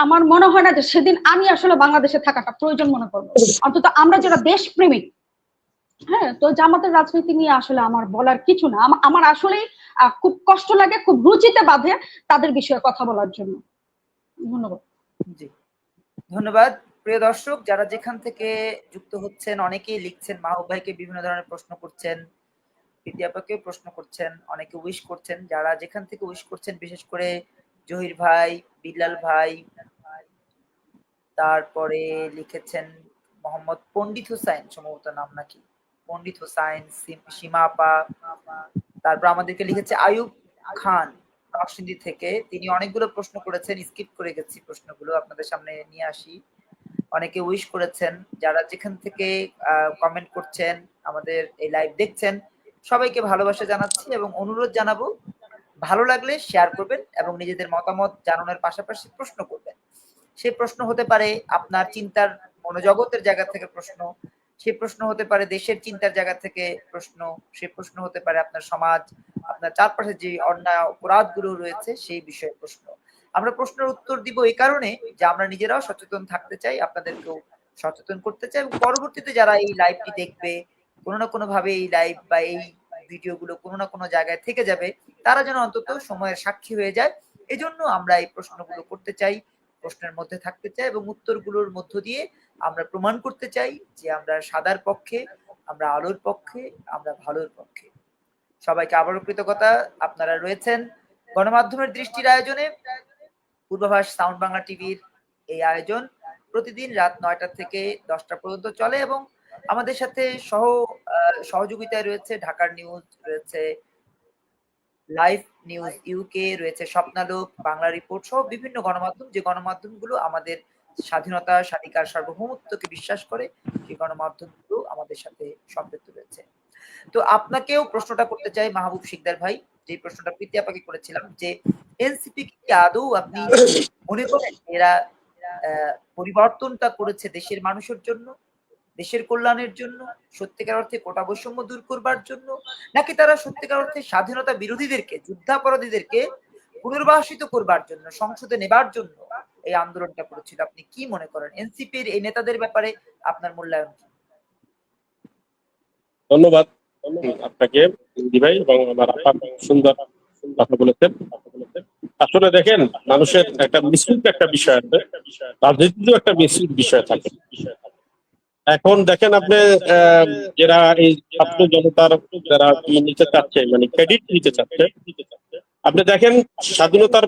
[SPEAKER 2] আমার মনে হয় না যে সেদিন আমি আসলে বাংলাদেশে থাকাটা প্রয়োজন মনে করবো। অন্তত আমরা যারা দেশপ্রেমিক, হ্যাঁ, তো জামাতের রাজনীতি নিয়ে আসলে আমার বলার কিছু না। আমার আসলেই খুব কষ্ট লাগে, খুব রুচিতে বাঁধে তাদের বিষয়ে কথা বলার জন্য। ধন্যবাদ।
[SPEAKER 1] জি, ধন্যবাদ। প্রিয় দর্শক, যারা যেখান থেকে যুক্ত হচ্ছেন, অনেকেই লিখছেন, মাহবুব ভাইকে বিভিন্ন ধরনের প্রশ্ন করছেন, প্রীতি আপাকেও প্রশ্ন করছেন, অনেকে উইশ করছেন। যারা যেখান থেকে উইশ করছেন, বিশেষ করে জহির ভাই, বিল্লাল ভাই, তারপরে লিখেছেন মোহাম্মদ পণ্ডিত হুসাইন, সম্ভবত নাম নাকি, পণ্ডিত হুসাইন, সীমা আপা, তারপর আমাদেরকে লিখেছে আয়ুব খান নরসিংদী থেকে। তিনি অনেকগুলো প্রশ্ন করেছেন, স্কিপ করে গেছি প্রশ্নগুলো, আপনাদের সামনে নিয়ে আসি। অনেকে উইশ করেছেন। যারা যেখান থেকে কমেন্ট করছেন, আমাদের এই লাইভ দেখছেন, সবাইকে ভালোবাসা জানাচ্ছি এবং অনুরোধ জানাবো, ভালো লাগলে শেয়ার করবেন এবং নিজেদের মতামত জানানোর পাশাপাশি প্রশ্ন করবেন। সেই প্রশ্ন হতে পারে আপনার চিন্তার মনোজগতের জায়গা থেকে প্রশ্ন, সেই প্রশ্ন হতে পারে দেশের চিন্তার জায়গা থেকে প্রশ্ন, সেই প্রশ্ন হতে পারে আপনার সমাজ, আপনার চারপাশে যে অন্যায় অপরাধগুলো রয়েছে সেই বিষয়ে প্রশ্ন। আমরা প্রশ্নের উত্তর দিব এই কারণে যে আমরা নিজেরাও সচেতন থাকতে চাই, আপনাদেরকেও সচেতন করতে চাই এবং পরবর্তীতে যারা এই লাইভটি দেখবে, কোনো না কোনো ভাবে এই লাইভ বা এই ভিডিওগুলো কোনো না কোনো জায়গায় থেকে যাবে, তারা যেন অন্তত সময়ের সাক্ষী হয়ে যায়। এজন্য আমরা এই প্রশ্নগুলো করতে চাই, প্রশ্নের মধ্যে থাকতে চাই এবং উত্তরগুলোর মধ্য দিয়ে আমরা প্রমাণ করতে চাই যে আমরা সাদার পক্ষে, আমরা আলোর পক্ষে, আমরা ভালোর পক্ষে। সবাইকে আবারও কৃতজ্ঞতা। আপনারা রয়েছেন গণমাধ্যমের দৃষ্টির আয়োজনে। পূর্বাভাস সাউন্ড বাংলা টিভির এই আয়োজন প্রতিদিন রাত ৯টা থেকে 10টা পর্যন্ত চলে এবং আমাদের সাথে সহযোগিতায় রয়েছে ঢাকার নিউজ, রয়েছে লাইভ নিউজ ইউকে, রয়েছে স্বপ্নালোক, বাংলা রিপোর্ট সহ বিভিন্ন গণমাধ্যম, যে গণমাধ্যমগুলো আমাদের স্বাধীনতা, স্বাধিকার, সার্বভৌমত্বকে বিশ্বাস করে, সেই গণমাধ্যমগুলো আমাদের সাথে সম্পৃক্ত রয়েছে। তো আপনাকেও প্রশ্নটা করতে চাই মাহবুব শিকদার ভাই, যে প্রশ্নটা প্রীতি আপাকে করেছিলাম, যে এনসিপি কি আদৌ আপনি মনে করেন এরা পরিবর্তনটা করেছে দেশের মানুষের জন্য, দেশের কল্যাণের জন্য, সত্যিকার অর্থে কোটা বৈষম্য দূর করবার জন্য, নাকি তারা সত্যিকার অর্থে স্বাধীনতা বিরোধীদেরকে, যুদ্ধাপরাধীদেরকে পুনর্বাসিত করবার জন্য, সংসদে নেবার জন্য এই আন্দোলনটা করেছিল? আপনি কি মনে করেন এনসিপির এই নেতাদের ব্যাপারে আপনার মূল্যায়ন কি?
[SPEAKER 3] ধন্যবাদ আপনাকে ভাই এবং আমার আপা, সুন্দর কথা বলেছেন। আসলে দেখেন, মানুষের একটা মিশ্রিত একটা বিষয় আছে, রাজনীতিতেও একটা মিশ্রিত বিষয় থাকে। এখন দেখেন আপনি যারা এই ছাত্র জনতার যারা নিতে চাচ্ছে, মানে ক্রেডিট নিতে চাচ্ছে, আপনি দেখেন স্বাধীনতার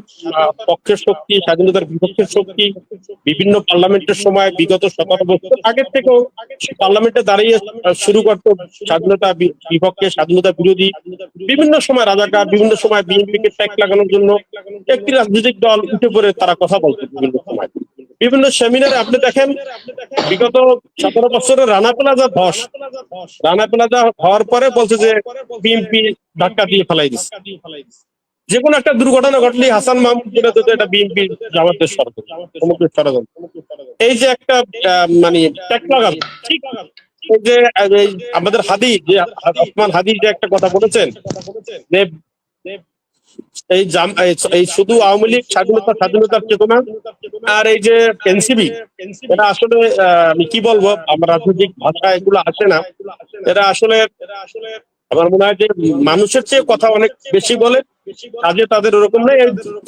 [SPEAKER 3] পক্ষের শক্তি, স্বাধীনতার বিপক্ষের শক্তি বিভিন্ন পার্লামেন্টের সময় বিগত 17 বছর আগের থেকেও পার্লামেন্টে দাঁড়িয়ে শুরু করতো স্বাধীনতা বিপক্ষে, স্বাধীনতা বিরোধী, বিভিন্ন সময় রাজাকার, বিভিন্ন সময় বিএনপিকে ট্যাগ লাগানোর জন্য একটি রাজনৈতিক দল উঠে পড়ে তারা কথা বলতো বিভিন্ন সময়। বিভিন্ন সেমিনারে আপনি দেখেন বিগত 17 বছরে রানা প্লাজা ধস, রানা প্লাজা হওয়ার পরে বলছে যে বিএনপি ধাক্কা দিয়ে ফেলাই দিচ্ছে। যে কোনো একটা দুর্ঘটনা ঘটলে হাসান মাহমুদ বলে দিত এটা বিএনপি জামাতের ষড়যন্ত্র। এই যে একটা মানে ট্যাগ লাগানো, ঠিক এই যে এই আমাদের হাদি যে ওসমান হাদি যে একটা কথা বলেছেন যে এই শুধু আওয়ামী লীগ স্বাধীনতার চেতনা আর এই যে এনসিবি, এটা আসলে আমি কি বলবো, আমার রাজনৈতিক ভাষা এগুলো আসে না। এরা আসলে আমার মনে হয় যে মানুষের চেয়ে কথা অনেক বেশি বলে, কাজে তাদের ওরকম নেই।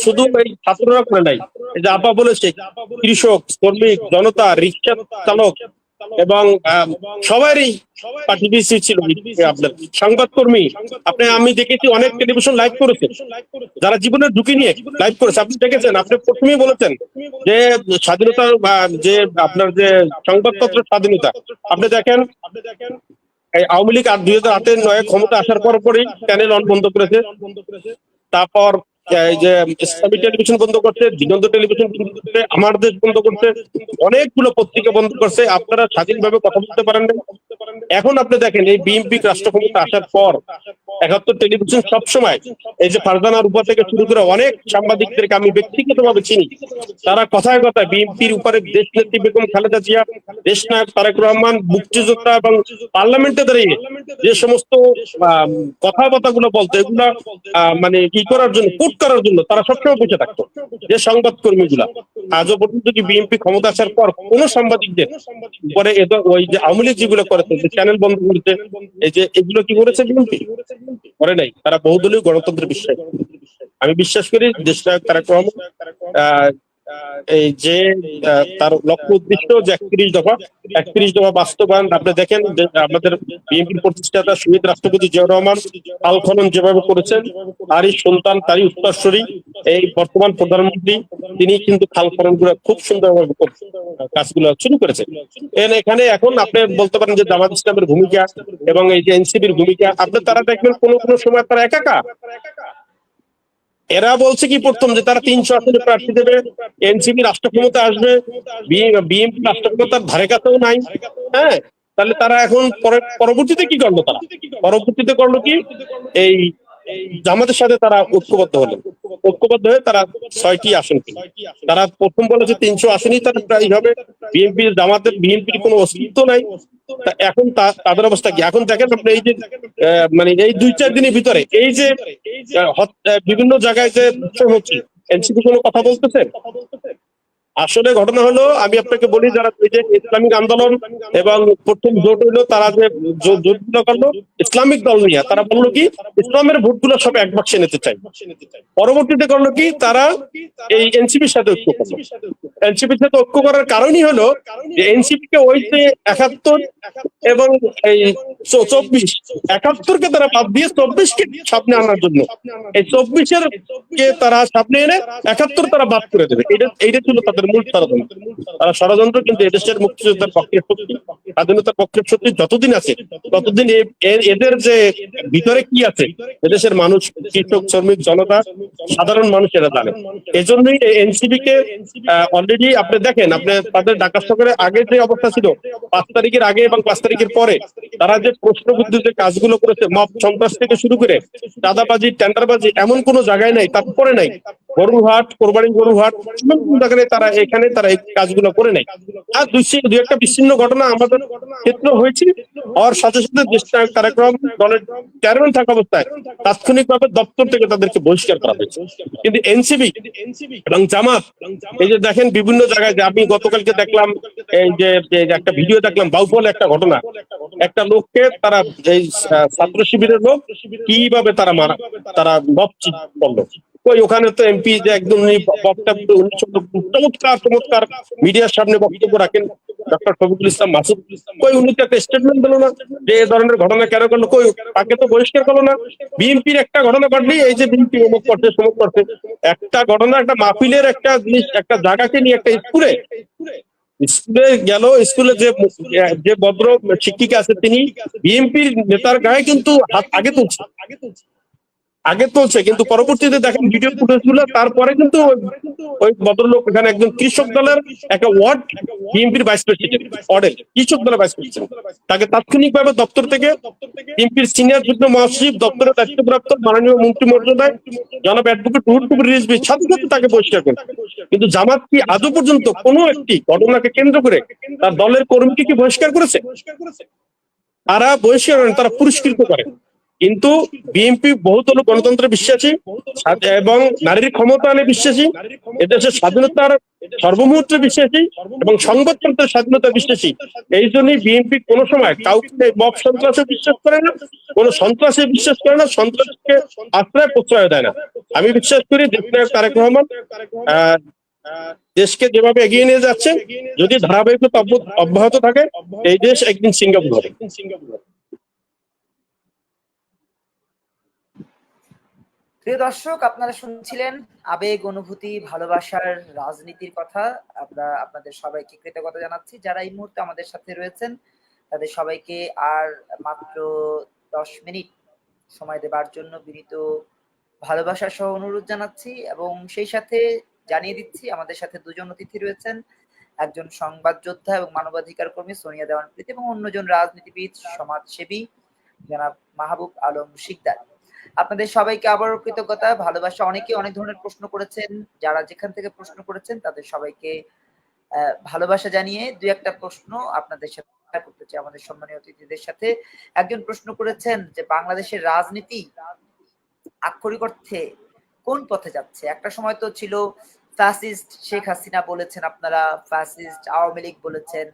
[SPEAKER 3] শুধু এই ছাত্ররা করে নাই, এই যে আপা বলেছে কৃষক, শ্রমিক, জনতা, রিক্সা চালক এবং সবারই পার্টিসিপেট ছিল। আপনার সংবাদকর্মী, আপনি আমি দেখেছি অনেক টেলিভিশন লাইভ করেছে, যারা জীবনের ঝুঁকি নিয়ে লাইভ করেছে। আপনি দেখেছেন, আপনি প্রথমেই বলেছেন যে স্বাধীনতার যে আপনার যে সংবাদপত্র স্বাধীনতা, আপনি দেখেন এই আওয়ামী লীগ 2008-9 ক্ষমতা আসার পরই চ্যানেল অন বন্ধ করেছে, তারপর এই যে ইসলামী টেলিভিশন বন্ধ করছে, দিগন্ত টেলিভিশন বন্ধ করছে, আমার দেশ বন্ধ করছে, অনেকগুলো পত্রিকা বন্ধ করছে। আপনারা স্বাধীনভাবে কথা বলতে পারেন না। এখন আপনি দেখেন এই বিএনপি রাষ্ট্র ক্ষমতা আসার পর 71 টেলিভিশন সবসময় এই যে ফারজানার উপর থেকে শুরু করে অনেক সাংবাদিকদেরকে আমি ব্যক্তিগতভাবে চিনি, তারা কথায় কথায় বিএনপির উপরে দেশ নেত্রী বেগম খালেদা জিয়া, দেশ নায়ক তারেক রহমান, মুক্তিযোদ্ধা এবং পার্লামেন্টে দাঁড়িয়ে যে সমস্ত কথাবার্তাগুলো বলতো, এগুলা মানে কি করার জন্য, পুট করার জন্য তারা সবসময় বসে থাকতো। যে সংবাদকর্মীগুলা আজও পর্যন্ত কি বিএনপি ক্ষমতা আসার পর কোন সাংবাদিকদের উপরে ওই যে আওয়ামী লীগ যেগুলো করেছে, যে চ্যানেল বন্ধ করেছে, এই যে এগুলো কি করেছে বিএনপি? করে নাই। তারা বহুদলীয় গণতন্ত্রের বিশ্বাস। আমি বিশ্বাস করি দেশ নায়ক তারেক রহমান এই যে তার লক্ষ্য উদ্দেশ্য যে 31 দফা বাস্তবায়ন। আপনি দেখেন যে আমাদের বিএনপির প্রতিষ্ঠাতা শহীদ রাষ্ট্রপতি জিয়াউর রহমান খাল খনন যেভাবে করেছেন, তারই সন্তান, তারই উত্তরসূরি এই বর্তমান প্রধানমন্ত্রী, তিনি কিন্তু খাল খনন গুলো খুব সুন্দরভাবে কাজগুলো শুরু করেছেন। এখানে এখন আপনি বলতে পারেন যে জামাত ইসলামের ভূমিকা এবং এই যে এনসিপির ভূমিকা, আপনি তারা দেখবেন কোনো কোনো সময় তারা একা। এরা বলছে কি প্রথম যে তারা 300 আসনে প্রার্থী দেবে, এনসিপি রাষ্ট্র ক্ষমতা আসবে, বিএনপি রাষ্ট্র ক্ষমতার ধারে কাছেও নাই। হ্যাঁ, তাহলে তারা এখন পরবর্তীতে কি করলো? পরবর্তীতে করলো কি, এই জামাতের সাথে তারা ঐক্যবদ্ধ হয়ে তারা 6টি আসন পেল। তারা প্রথম বলেছে 300 আসনই তারা প্রায় হবে। বিএনপির কোনো অস্তিত্ব নাই। এখন তাদের অবস্থা কি? এখন দেখেন আপনি এই যে মানে এই 2-4 দিনের ভিতরে এই যে বিভিন্ন জায়গায় যে হচ্ছে, এনসিপি কোনো কথা বলতেছে? আসলে ঘটনা হলো, আমি আপনাকে বলি, যারা এই যে ইসলামিক আন্দোলন এবং প্রথম জোট হইলো, তারা যে জোটগুলো করলো ইসলামিক দল নিয়ে, তারা বললো কি ইসলামের ভোটগুলো সব এক বাক্সে নিতে চাই। পরবর্তীতে করলো কি, তারা এই এনসিপির সাথে ঐক্য করলো। এনসিপির সাথে ঐক্য করার কারণই হলো যে এনসিপি কে ওই যে 71 এবং এই 24, 71-কে তারা বাদ দিয়ে 24-কে সামনে আনার জন্য, এই 24-এর কে তারা সামনে এনে 71 তারা বাদ করে দেবে। এইটা ছিল তাদের মূল ষড়যন্ত্র। তারা ষড়যন্ত্র কিন্তু এদেশের মুক্তিযোদ্ধার পক্ষের শক্তি, স্বাধীনতার পক্ষের শক্তি যতদিন আছে ততদিন এদের যে ভিতরে কি আছে এদেশের মানুষ, কৃষক, শ্রমিক, জনতা, সাধারণ মানুষ এরা জানে। এজন্যই এনসিপি কে অলরেডি আপনি দেখেন, আপনি তাদের ঢাকা শহরে আগে যে অবস্থা ছিল 5 তারিখের আগে এবং 5 তারিখের পরে, তারা যে প্রশ্নবুদ্ধি যে কাজগুলো করেছে, মব সন্ত্রাস থেকে শুরু করে চাঁদাবাজি, টেন্ডারবাজি, এমন কোনো জায়গায় নাই, তারপরে নাই গরুহাট, কোরবানি গরুহাট, এমন কোন জায়গায় তারা এখানে তারা এই কাজগুলো করে নাই। আর দুই একটা বিচ্ছিন্ন ঘটনা আমাদের ক্ষেত্রে হয়েছে, হওয়ার সাথে সাথে দেশ নায়ক তারেক রহমান দলের চেয়ারম্যান থাকা অবস্থায় তাৎক্ষণিকভাবে দপ্তর থেকে তাদেরকে বহিষ্কার করা হয়েছে। কিন্তু এনসিপি এবং জামাত এই যে দেখেন বিভিন্ন জায়গায়, যে আমি গতকালকে দেখলাম এই যে একটা ভিডিও দেখলাম, বাউফল একটা ঘটনা, একটা লোককে তারা এই ছাত্র শিবিরের লোক কিভাবে তারা বপচি করলো। ওই ওখানে তো এমপি যে একদম চমৎকার মিডিয়ার সামনে বক্তব্য রাখেন ডক্টর শফিকুল ইসলাম মাসুদ, কই উনি তো একটা স্টেটমেন্ট দিল না যে এই ধরনের ঘটনা কেন করলো, কই তাকে তো বহিষ্কার করলো না। বিএনপির একটা ঘটনা ঘটলেই এই যে বিএনপি অমুক করছে সমুক করছে, একটা ঘটনা, একটা মাহফিলের একটা জিনিস, একটা জায়গাকে নিয়ে, একটা স্কুলে গেল, স্কুলে যে ভদ্র শিক্ষিকা আছে তিনি বিএনপির নেতার গায়ে কিন্তু হাত আগে তুলছে। আগে তুলছে, কিন্তু পরবর্তীতে দেখেন ভিডিও ফুটেজ গুলো, তারপরে কিন্তু ওই ভদ্রলোক এখানে একজন কৃষক দলের একটা ওয়ার্ড বিএনপির ভাইস প্রেসিডেন্ট, ওয়ার্ডের কৃষক দলের ভাইস প্রেসিডেন্ট, তাকে তাৎক্ষণিকভাবে দপ্তর থেকে বিএনপির সিনিয়র যুগ্ম মহাসচিব দপ্তরের দায়িত্বপ্রাপ্ত মাননীয় মন্ত্রী মর্যাদায় জনাব অ্যাডভোকেট রুহুল কবির রিজভী সাথে সাথে তাকে বহিষ্কার করে। কিন্তু জামাত কি আদৌ পর্যন্ত কোনো একটি ঘটনাকে কেন্দ্র করে তার দলের কর্মীকে কি বহিষ্কার করেছে? তারা বহিষ্কার করেন, তারা পুরস্কৃত করে। কিন্তু বিএনপি বহুদল গণতন্ত্রে বিশ্বাসী এবং নারীর ক্ষমতায়নে বিশ্বাসী, এদেশের স্বাধীনতার সর্বমুহূর্তে বিশ্বাসী এবং সংবাদতন্ত্রের স্বাধীনতা বিশ্বাসী। এই জন্যই বিএনপি কোনো সময় কাউকে মব সন্ত্রাসে বিশ্বাস করে না, কোনো সন্ত্রাসে বিশ্বাস করে না, সন্ত্রাসকে আশ্রয় প্রশ্রয় দেয় না। আমি বিশ্বাস করি দেশনায়ক তারেক রহমান দেশকে যেভাবে এগিয়ে নিয়ে যাচ্ছে, যদি ধারাবাহিকতা অব্যাহত থাকে, এই দেশ একদিন সিঙ্গাপুর হবে।
[SPEAKER 1] প্রিয় দর্শক, আপনারা শুনছিলেন আবেগ, অনুভূতি, ভালোবাসার রাজনীতির কথা। আমরা আপনাদের সবাইকে কৃতজ্ঞতা জানাচ্ছি যারা এই মুহূর্তে আমাদের সাথে রয়েছেন। তাদের সবাইকে আর মাত্র 10 মিনিট সময় দেবার জন্য বিনীত ভালোবাসা সহ অনুরোধ জানাচ্ছি, এবং সেই সাথে জানিয়ে দিচ্ছি আমাদের সাথে দুজন অতিথি রয়েছেন, একজন সংবাদ যোদ্ধা এবং মানবাধিকার কর্মী সোনিয়া দেওয়ান প্রীতি, এবং অন্যজন রাজনীতিবিদ, সমাজসেবী জনাব মাহবুব আলম শিকদার। আপনাদের সবাইকে আবারও কৃতজ্ঞতা, ভালোবাসা। অনেকে অনেক ধরনের প্রশ্ন করেছেন, যারা যেখান থেকে প্রশ্ন করেছেন তাদের সবাইকে ভালোবাসা জানিয়ে দুই একটা প্রশ্ন আপনাদের সাথে করতে চাই আমাদের সম্মানীয় অতিথিদের সাথে। একজন প্রশ্ন করেছেন যে বাংলাদেশের রাজনীতি আক্ষরিক অর্থে কোন পথে যাচ্ছে? একটা সময় তো ছিল ফ্যাসিস্ট শেখ হাসিনা বলেছেন আপনারা, ফ্যাসিস্ট আওয়ামী লীগ বলেছেন,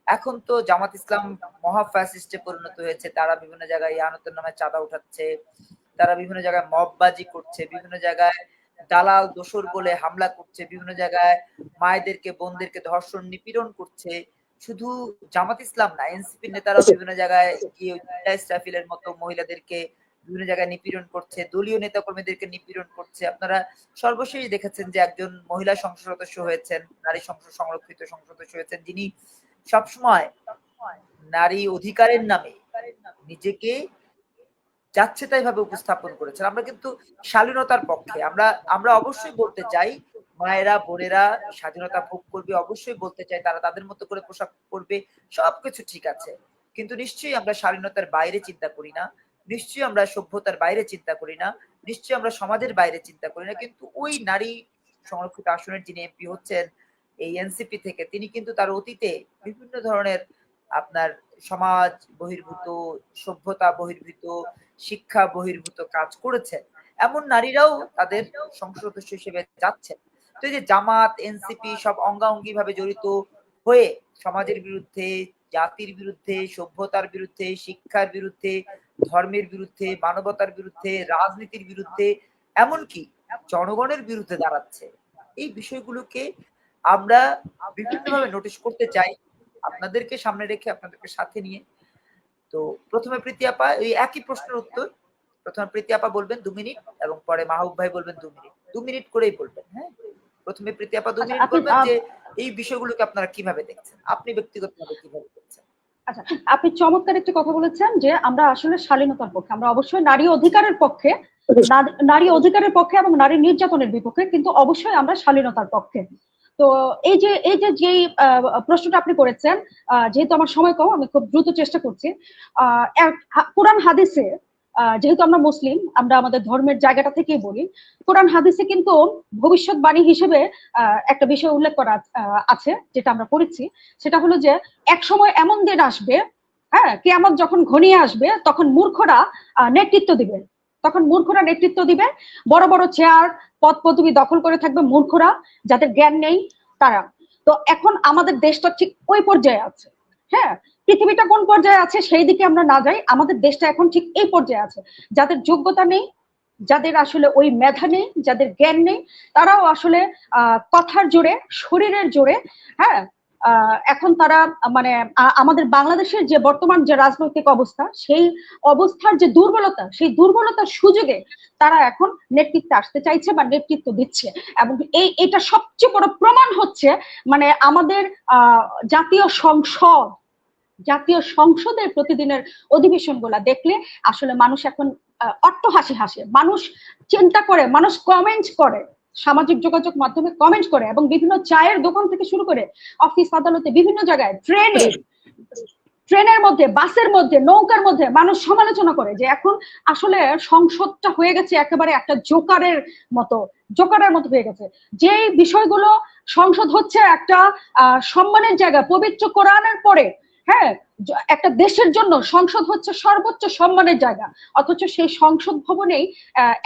[SPEAKER 1] এখন তো জামাত ইসলাম মহা ফ্যাসিস্টে পরিণত হয়েছে। তারা বিভিন্ন জায়গায় ইয়ানতের নামে চাঁদা উঠাচ্ছে, তারা বিভিন্ন জায়গায় মববাজি করছে, বিভিন্ন জায়গায় দালাল দোসর বলে হামলা করছে, বিভিন্ন জায়গায় মায়েদেরকে বোনদেরকে ধর্ষণ নিপীড়ন করছে। শুধু জামাত ইসলাম না, এনসিপির নেতারাও বিভিন্ন জায়গায় গিয়ে ইসরাফিলের মতো মহিলাদেরকে বিভিন্ন জায়গায় নিপীড়ন করছে, দলীয় নেতা কর্মীদেরকে নিপীড়ন করছে। আপনারা সর্বশেষ দেখেছেন যে একজন মহিলা সংসদ সদস্য হয়েছেন, নারী সংসদ সংরক্ষিত সংসদ সদস্য হয়েছেন, যিনি সবসময় নারী অধিকারের নামে নিজেকে যাচ্ছে তাই ভাবে উপস্থাপন করেছেন। আমরা কিন্তু স্বাধীনতার পক্ষে। আমরা অবশ্যই বলতে চাই মায়েরা বোনেরা স্বাধীনতা ভোগ করবে, অবশ্যই বলতে চাই তারা তাদের মতো করে পোশাক পরবে, সবকিছু ঠিক আছে। কিন্তু নিশ্চয়ই আমরা স্বাধীনতার বাইরে চিন্তা করি না, নিশ্চয়ই আমরা সভ্যতার বাইরে চিন্তা করি না, নিশ্চয়ই আমরা সমাজের বাইরে চিন্তা করি না। কিন্তু ওই নারী সংরক্ষিত আসনের যিনি এমপি হচ্ছেন এই এনসিপি থেকে, তিনি কিন্তু তার অতীতে বিভিন্ন ধরনের আপনার সমাজ বহির্ভূত, সভ্যতা বহির্ভূত, শিক্ষা বহির্ভূত কাজ করেছেন। এমন নারীরাও তাদের সংসদ সদস্য হিসেবে যাচ্ছেন। তো এই যে জামাত এনসিপি সব অঙ্গাঅঙ্গি ভাবে জড়িত হয়ে সমাজের বিরুদ্ধে, জাতির বিরুদ্ধে, সভ্যতার বিরুদ্ধে, শিক্ষার বিরুদ্ধে, ধর্মের বিরুদ্ধে, মানবতার বিরুদ্ধে, রাজনীতির বিরুদ্ধে, এমনকি জনগণের বিরুদ্ধে দাঁড়াচ্ছে। এই বিষয়গুলোকে আমরা বিভিন্নভাবে নোটিশ করতে চাই, আপনাদেরকে সামনে রেখে, আপনাদেরকে সাথে নিয়ে। তো প্রথমে প্রীতি আপা এই একই প্রশ্নের উত্তর, প্রথমে প্রীতি আপা বলবেন 2 মিনিট, এবং পরে মাহবুব ভাই বলবেন 2 মিনিট। 2 মিনিট করেই বলবেন। হ্যাঁ, প্রথমে প্রীতি আপা 2 মিনিট বলবেন যে এই বিষয়গুলোকে আপনারা কিভাবে দেখছেন, আপনি ব্যক্তিগতভাবে কিভাবে দেখছেন।
[SPEAKER 2] আচ্ছা, আপনি চমৎকার একটি কথা বলেছেন যে আমরা আসলে স্বাধীনতার পক্ষে, আমরা অবশ্যই নারী অধিকারের পক্ষে, নারী অধিকারের পক্ষে এবং নারী নির্যাতনের বিপক্ষে, কিন্তু অবশ্যই আমরা স্বাধীনতার পক্ষে। তো এই যে প্রশ্নটা আপনি করেছেন, যেহেতু আমার সময় কম আমি খুব দ্রুত চেষ্টা করছি। কোরআন হাদিসে, যেহেতু আমরা মুসলিম, আমরা আমাদের ধর্মের জায়গাটা থেকেই বলি, কোরআন হাদিসে কিন্তু ভবিষ্যৎবাণী হিসেবে একটা বিষয় উল্লেখ করা আছে, যেটা আমরা পড়েছি। সেটা হলো যে এক সময় এমন দিন আসবে, হ্যাঁ, কিয়ামত যখন ঘনিয়ে আসবে, তখন মূর্খরা নেতৃত্ব দিবে, বড় বড় চেয়ার পদ পদবি দখল করে থাকবে মূর্খরা, যাদের জ্ঞান নেই তারা। তো এখন আমাদের দেশটা ঠিক ওই পর্যায়ে আছে। হ্যাঁ, পৃথিবীটা কোন পর্যায়ে আছে সেই দিকে আমরা না যাই, আমাদের দেশটা এখন ঠিক এই পর্যায়ে আছে। যাদের যোগ্যতা নেই, যাদের আসলে ওই মেধা নেই, যাদের জ্ঞান নেই, তারাও আসলে কথার জোরে, শরীরের জোরে, হ্যাঁ, এখন তারা মানে আমাদের বাংলাদেশের যে বর্তমান যে রাজনৈতিক অবস্থা, সেই অবস্থার যে দুর্বলতা, সেই দুর্বলতার সুযোগে তারা এখন নেতৃত্বে আসতে চাইছে বা নেতৃত্ব দিচ্ছে। এবং এটা সবচেয়ে বড় প্রমাণ হচ্ছে মানে আমাদের জাতীয় সংসদের প্রতিদিনের অধিবেশনগুলা দেখলে আসলে মানুষ এখন অট্টহাসি হাসে, মানুষ চিন্তা করে, মানুষ কমেন্ট করে, সামাজিক যোগাযোগ মাধ্যমে কমেন্ট করে, এবং বিভিন্ন চায়ের দোকান থেকে শুরু করে অফিস আদালতে বিভিন্ন জায়গায় ট্রেনের মধ্যে, বাসের মধ্যে, নৌকার মধ্যে মানুষ সমালোচনা করে যে এখন আসলে সংসদটা হয়ে গেছে একেবারে একটা জোকারের মতো হয়ে গেছে। যে বিষয়গুলো, সংসদ হচ্ছে একটা সম্মানের জায়গা, পবিত্র কোরআনের পরে, হ্যাঁ, একটা দেশের জন্য সংসদ হচ্ছে সর্বোচ্চ সম্মানের জায়গা, অথচ সেই সংসদ ভবনেই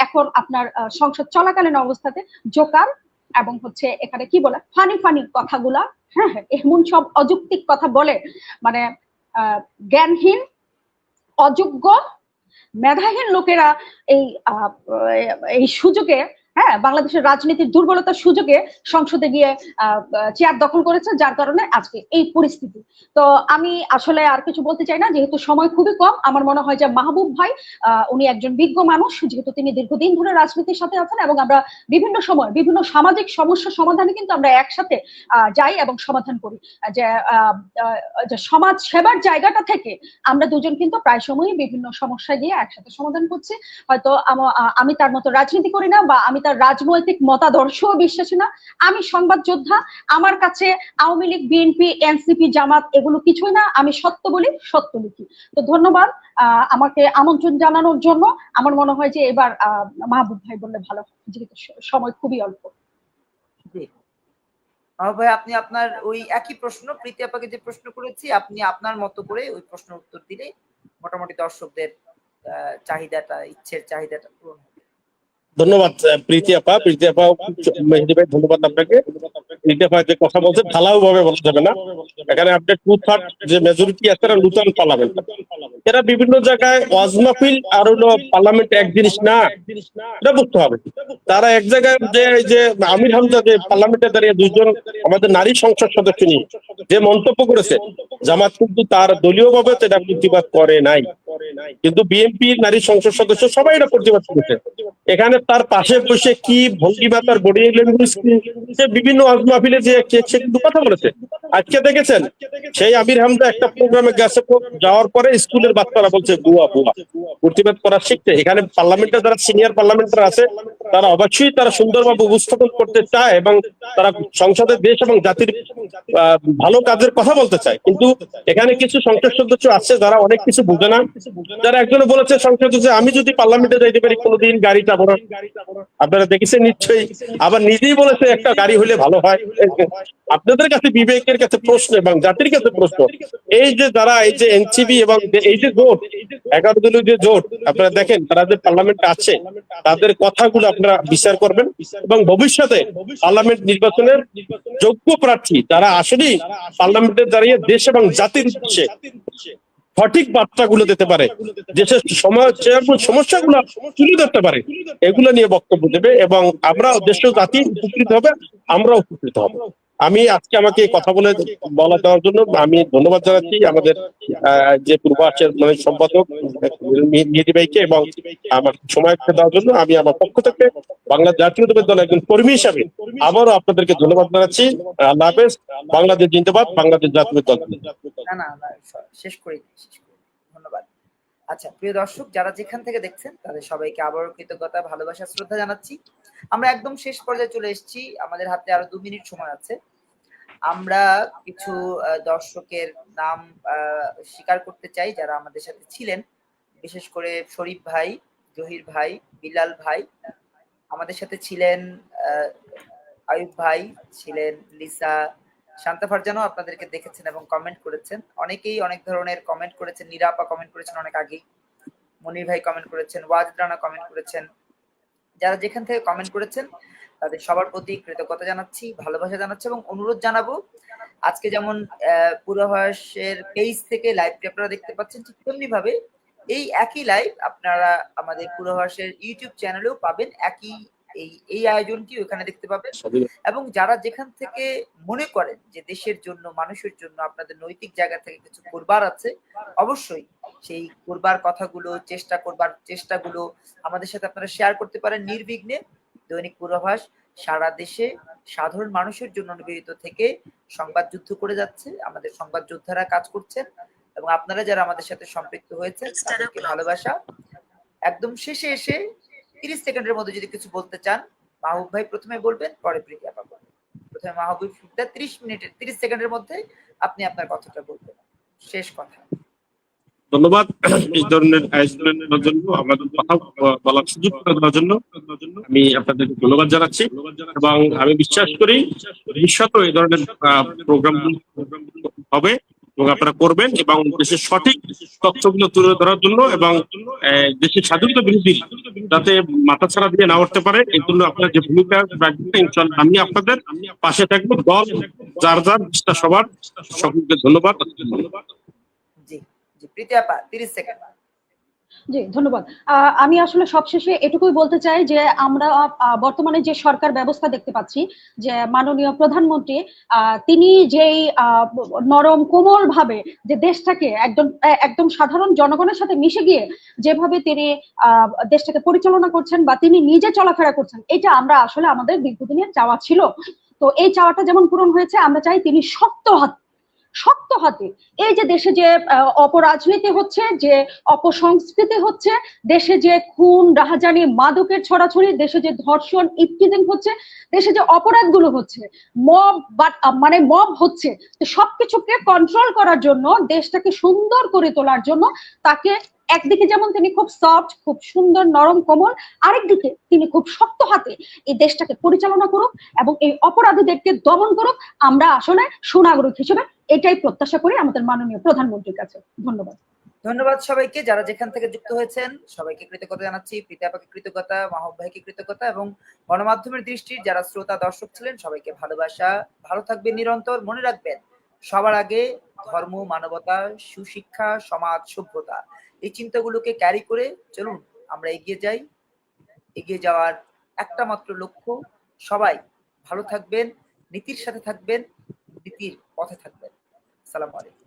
[SPEAKER 2] এখন আপনার সংসদ চলাকালীন অবস্থাতে জোকার এবং হচ্ছে এখানে কি বলে ফানি ফানি কথাগুলা, হ্যাঁ, এমন সব অযৌক্তিক কথা বলে, মানে জ্ঞানহীন, অযোগ্য, মেধাহীন লোকেরা এই এই সুযোগে, হ্যাঁ, বাংলাদেশের রাজনীতির দুর্বলতার সুযোগে সংসদে গিয়ে চেয়ার দখল করেছে, যার কারণে আজকে এই পরিস্থিতি। তো আমি আসলে আর কিছু বলতে চাই না, যেহেতু সময় খুবই কম। আমার মনে হয় যে মাহবুব ভাই উনি একজন বিজ্ঞ মানুষ, যেহেতু তিনি দীর্ঘদিন ধরে রাজনীতির সাথে আছেন, এবং আমরা বিভিন্ন সময় বিভিন্ন সামাজিক সমস্যা সমাধানে কিন্তু আমরা একসাথে যাই এবং সমাধান করি। যে সমাজ সেবার জায়গাটা থেকে আমরা দুজন কিন্তু প্রায় সময়ই বিভিন্ন সমস্যা গিয়ে একসাথে সমাধান করছি। হয়তো আমি তার মতো রাজনীতি করি না, বা আমি তার রাজনৈতিক মতাদর্শও বিশ্বাসী না। আমি সংবাদ যোদ্ধা, আমার কাছে আওয়ামী লীগ, বিএনপি, এনসিপি, জামাত এগুলো কিছুই না। আমি সত্য বলি, সত্য লিখি। তো ধন্যবাদ আমাকে আমন্ত্রণ জানানোর জন্য। আমার মনে হয় যে এবার মাহবুব ভাই বললে ভালো, যেহেতু সময় খুবই অল্প।
[SPEAKER 1] ভাই, আপনি আপনার ওই একই প্রশ্ন প্রীতি আপাকে যে প্রশ্ন করেছি, আপনি আপনার মতো করে ওই প্রশ্নের উত্তর দিলে মোটামুটি দর্শকদের চাহিদাটা, ইচ্ছের চাহিদাটা পূরণ হবে।
[SPEAKER 3] ধন্যবাদ প্রীতি আপা। মেহেদী ভাই, ধন্যবাদ আপনাকে। প্রীতি আপা যে কথা বলছে ঢালাও ভাবে বলা যাবে না। এখানে আপনার 2/3 যে মেজরিটি আছে এরা নূতন পার্লামেন্ট, এরা বিভিন্ন জায়গায় ওয়াজ মাহফিল আর হলো পার্লামেন্ট এক জিনিস না, এটা বুঝতে হবে। তারা এক জায়গায় যে আমির হামজা যে পার্লামেন্টে দাঁড়িয়ে দুইজন আমাদের নারী সংসদ সদস্য নিয়ে যে মন্তব্য করেছে, জামাত কিন্তু তার দলীয় ভাবে এটা প্রতিবাদ করে নাই, কিন্তু বিএনপি নারী সংসদ সদস্য সবাই এটা প্রতিবাদ করেছে। এখানে তার পাশে বসে কি ভঙ্গিমা, তার বডি ল্যাঙ্গুয়েজ, সে বিভিন্ন ওয়াজ মাহফিলে যে সে কিন্তু কথা বলেছে। আজকে দেখেছেন সেই আমির হামজা একটা প্রোগ্রামে গেছে, যাওয়ার পরে স্কুলের বাচ্চারা বলছে বুয়া বুয়া, প্রতিবাদ করা শিখতে। এখানে পার্লামেন্টে যারা সিনিয়র পার্লামেন্টার আছে তারা অবশ্যই তারা সুন্দরভাবে উপস্থাপন করতে চায় এবং তারা সংসদের দেশ এবং জাতির ভালো কাজের কথা বলতে চায়। কিন্তু এখানে কিছু সংসদ সদস্য আছে যারা অনেক কিছু বুঝে না। যারা একজনে বলেছে সংসদে যে আমি যদি পার্লামেন্টে যাইতে পারি কোনোদিন গাড়ি চাবো না, আপনারা দেখেছেন নিশ্চয়ই। আবার নিজেই বলেছে একটা গাড়ি হলে ভালো হয়। আপনাদের কাছে বিবেকের কাছে প্রশ্ন এবং জাতির কাছে প্রশ্ন, এই যে যারা এই যে এনসিপি এবং এই যে জোট 11 দলীয় যে জোট, আপনারা দেখেন তারা যে পার্লামেন্টে আছে তাদের কথাগুলো আপনারা বিচার করবেন, এবং ভবিষ্যতে পার্লামেন্ট নির্বাচনের যোগ্য প্রার্থী যারা আসলেই পার্লামেন্টে দাঁড়িয়ে দেশ এবং জাতির উদ্দেশ্যে সঠিক বার্তাগুলো দিতে পারে, দেশের সমস্যাগুলো তুলে ধরতে পারে, এগুলো নিয়ে বক্তব্য দেবে, এবং আমরা দেশ জাতি উপকৃত হবে, আমরাও উপকৃত হব। আমি আজকে আমাকে কথা বলা দেওয়ার জন্য আমি ধন্যবাদ জানাচ্ছি আমাদের যে পূর্বাচের সম্পাদক মেহেদী ভাইকে, এবং আমার সময় দেওয়ার জন্য আমি আমার পক্ষ থেকে বাংলা জাতীয়তাবাদী দলের একজন কর্মী হিসাবে আবারও আপনাদেরকে ধন্যবাদ জানাচ্ছি। আল্লাহ হাফেজ। বাংলাদেশ জিন্দাবাদ, বাংলাদেশ জাতীয়তাবাদী দল।
[SPEAKER 1] না, শেষ করি। ধন্যবাদ। আচ্ছা, প্রিয় দর্শক যারা যেখান থেকে দেখছেন তাদের সবাইকে আবারও কৃতজ্ঞতা, ভালোবাসা, শ্রদ্ধা জানাচ্ছি। আমরা একদম শেষ পর্যায়ে চলে এসেছি, আমাদের হাতে আরো 2 মিনিট সময় আছে। আমরা কিছু দর্শকের নাম স্বীকার করতে চাই যারা আমাদের সাথে ছিলেন, বিশেষ করে শরীফ ভাই, জহির ভাই, বিলাল ভাই, আমাদের সাথে ছিলেন আয়ুব ভাই, ছিলেন লিসা, শান্তা ফারজানও আপনাদেরকে দেখেছেন এবং কমেন্ট করেছেন। অনেকেই অনেক ধরনের কমেন্ট করেছেন। নিরাপা কমেন্ট করেছেন অনেক আগেই, মনির ভাই কমেন্ট করেছেন, ওয়াজিদ রানা কমেন্ট করেছেন। যারা যেখান থেকে কমেন্ট করেছেন তাদের সবার প্রতি কৃতজ্ঞতা জানাচ্ছি, ভালোবাসা জানাচ্ছি, এবং অনুরোধ জানাবো আজকে যেমন পূর্বাভাসের পেজ থেকে লাইভটি আপনারা দেখতে পাচ্ছেন, ঠিক তেমনি ভাবে এই একই লাইভ আপনারা আমাদের পূর্বাভাসের ইউটিউব চ্যানেলেও পাবেন। এই আয়োজনটি ওখানে দেখতে পাবেন। এবং যারা যেখান থেকে মনে করেন যে দেশের জন্য, মানুষের জন্য আপনাদের নৈতিক জায়গা থেকে কিছু করবার আছে, অবশ্যই সেই করবার কথাগুলো, চেষ্টাগুলো আমাদের সাথে আপনারা শেয়ার করতে পারেন নির্বিঘ্নে। দৈনিক পূর্বাভাস সারা দেশে সাধারণ মানুষের জন্য নিবেদিত থেকে সংবাদ যুদ্ধ করে যাচ্ছে। আমাদের সংবাদ যোদ্ধারা কাজ করছেন, এবং আপনারা যারা আমাদের সাথে সম্পৃক্ত হয়েছেন তাদেরকে ভালোবাসা, একদম শেষে এসে 30 সেকেন্ডের মধ্যে যদি কিছু বলতে চান, মাহবুব ভাই প্রথমে বলবেন, পরে প্রীতি আপা বলবেন। প্রথমে মাহবুব 30 সেকেন্ডের মধ্যে আপনি আপনার কথাটা বলবেন, শেষ কথা।
[SPEAKER 3] ধন্যবাদ এই ধরনের আয়োজনের জন্য, আমাদের কথা বলার সুযোগ করে দেওয়ার জন্য আমি আপনাদেরকে ধন্যবাদ জানাচ্ছি। এবং আমি বিশ্বাস করি ভবিষ্যতে এই ধরনের প্রোগ্রাম হবে এবং আপনারা করবেন, এবং দেশের সঠিক তথ্যগুলো তুলে ধরার জন্য এবং দেশের স্বাধীনতা বিরোধী যাতে মাথা ছাড়া দিয়ে না উঠতে পারে, এই জন্য আপনার যে ভূমিকা রাখবেন, ইনশাআল্লাহ আমি আপনাদের পাশে থাকবো। দল যার যার বিশ্বাস সবার, সকলকে ধন্যবাদ।
[SPEAKER 1] জি জি, প্রীতি আপা 30 সেকেন্ড।
[SPEAKER 2] জি ধন্যবাদ। আমি আসলে সবশেষে এটুকুই বলতে চাই যে আমরা বর্তমানে যে সরকার ব্যবস্থা দেখতে পাচ্ছি, যে মাননীয় প্রধানমন্ত্রী তিনি যেই নরম কোমল ভাবে যে দেশটাকে একদম সাধারণ জনগণের সাথে মিশে গিয়ে যেভাবে তিনি দেশটাকে পরিচালনা করছেন বা তিনি নিজে চলাফেরা করছেন, এটা আমরা আসলে আমাদের দীর্ঘদিনের চাওয়া ছিল। তো এই চাওয়াটা যেমন পূরণ হয়েছে, আমরা চাই তিনি শক্ত হাতে এই যে দেশে যে অপরাজনীতি হচ্ছে, যে অপসংস্কৃতি হচ্ছে, দেশে যে খুন রাহাজানি মাদকের ছড়াছড়ি, দেশে যে ধর্ষণ ইফটিজিং হচ্ছে, দেশে যে অপরাধগুলো হচ্ছে, মব হচ্ছে, সবকিছুকে কন্ট্রোল করার জন্য, দেশটাকে সুন্দর করে তোলার জন্য তাকে একদিকে যেমন তিনি খুব সফট, খুব সুন্দর নরম কোমল, আরেকদিকে তিনি খুব শক্ত হাতে এই দেশটাকে পরিচালনা করুক এবং এই অপরাধীদেরকে দমন করুক। আমরা আসলে সুনাগরিক হিসেবে এটাই প্রত্যাশা করি আমাদের মাননীয় প্রধানমন্ত্রীর কাছে। ধন্যবাদ।
[SPEAKER 1] ধন্যবাদ সবাইকে, যারা যেখান থেকে যুক্ত হয়েছেন সবাইকে কৃতজ্ঞতা জানাচ্ছি। প্রীতি আপাকে কৃতজ্ঞতা, মাহবুব ভাইকে কৃতজ্ঞতা, এবং গণমাধ্যমের দৃষ্টির যারা শ্রোতা দর্শক ছিলেন সবাইকে ভালোবাসা। ভালো থাকবেন নিরন্তর, মনে রাখবেন সবার আগে ধর্ম, মানবতা, সুশিক্ষা, সমাজ, সভ্যতা, এই চিন্তাগুলোকে ক্যারি করে চলুন, আমরা এগিয়ে যাই। এগিয়ে যাওয়ার একটা মাত্র লক্ষ্য, সবাই ভালো থাকবেন, নীতির সাথে থাকবেন, নীতির পথে থাকবেন। আসসালামু আলাইকুম।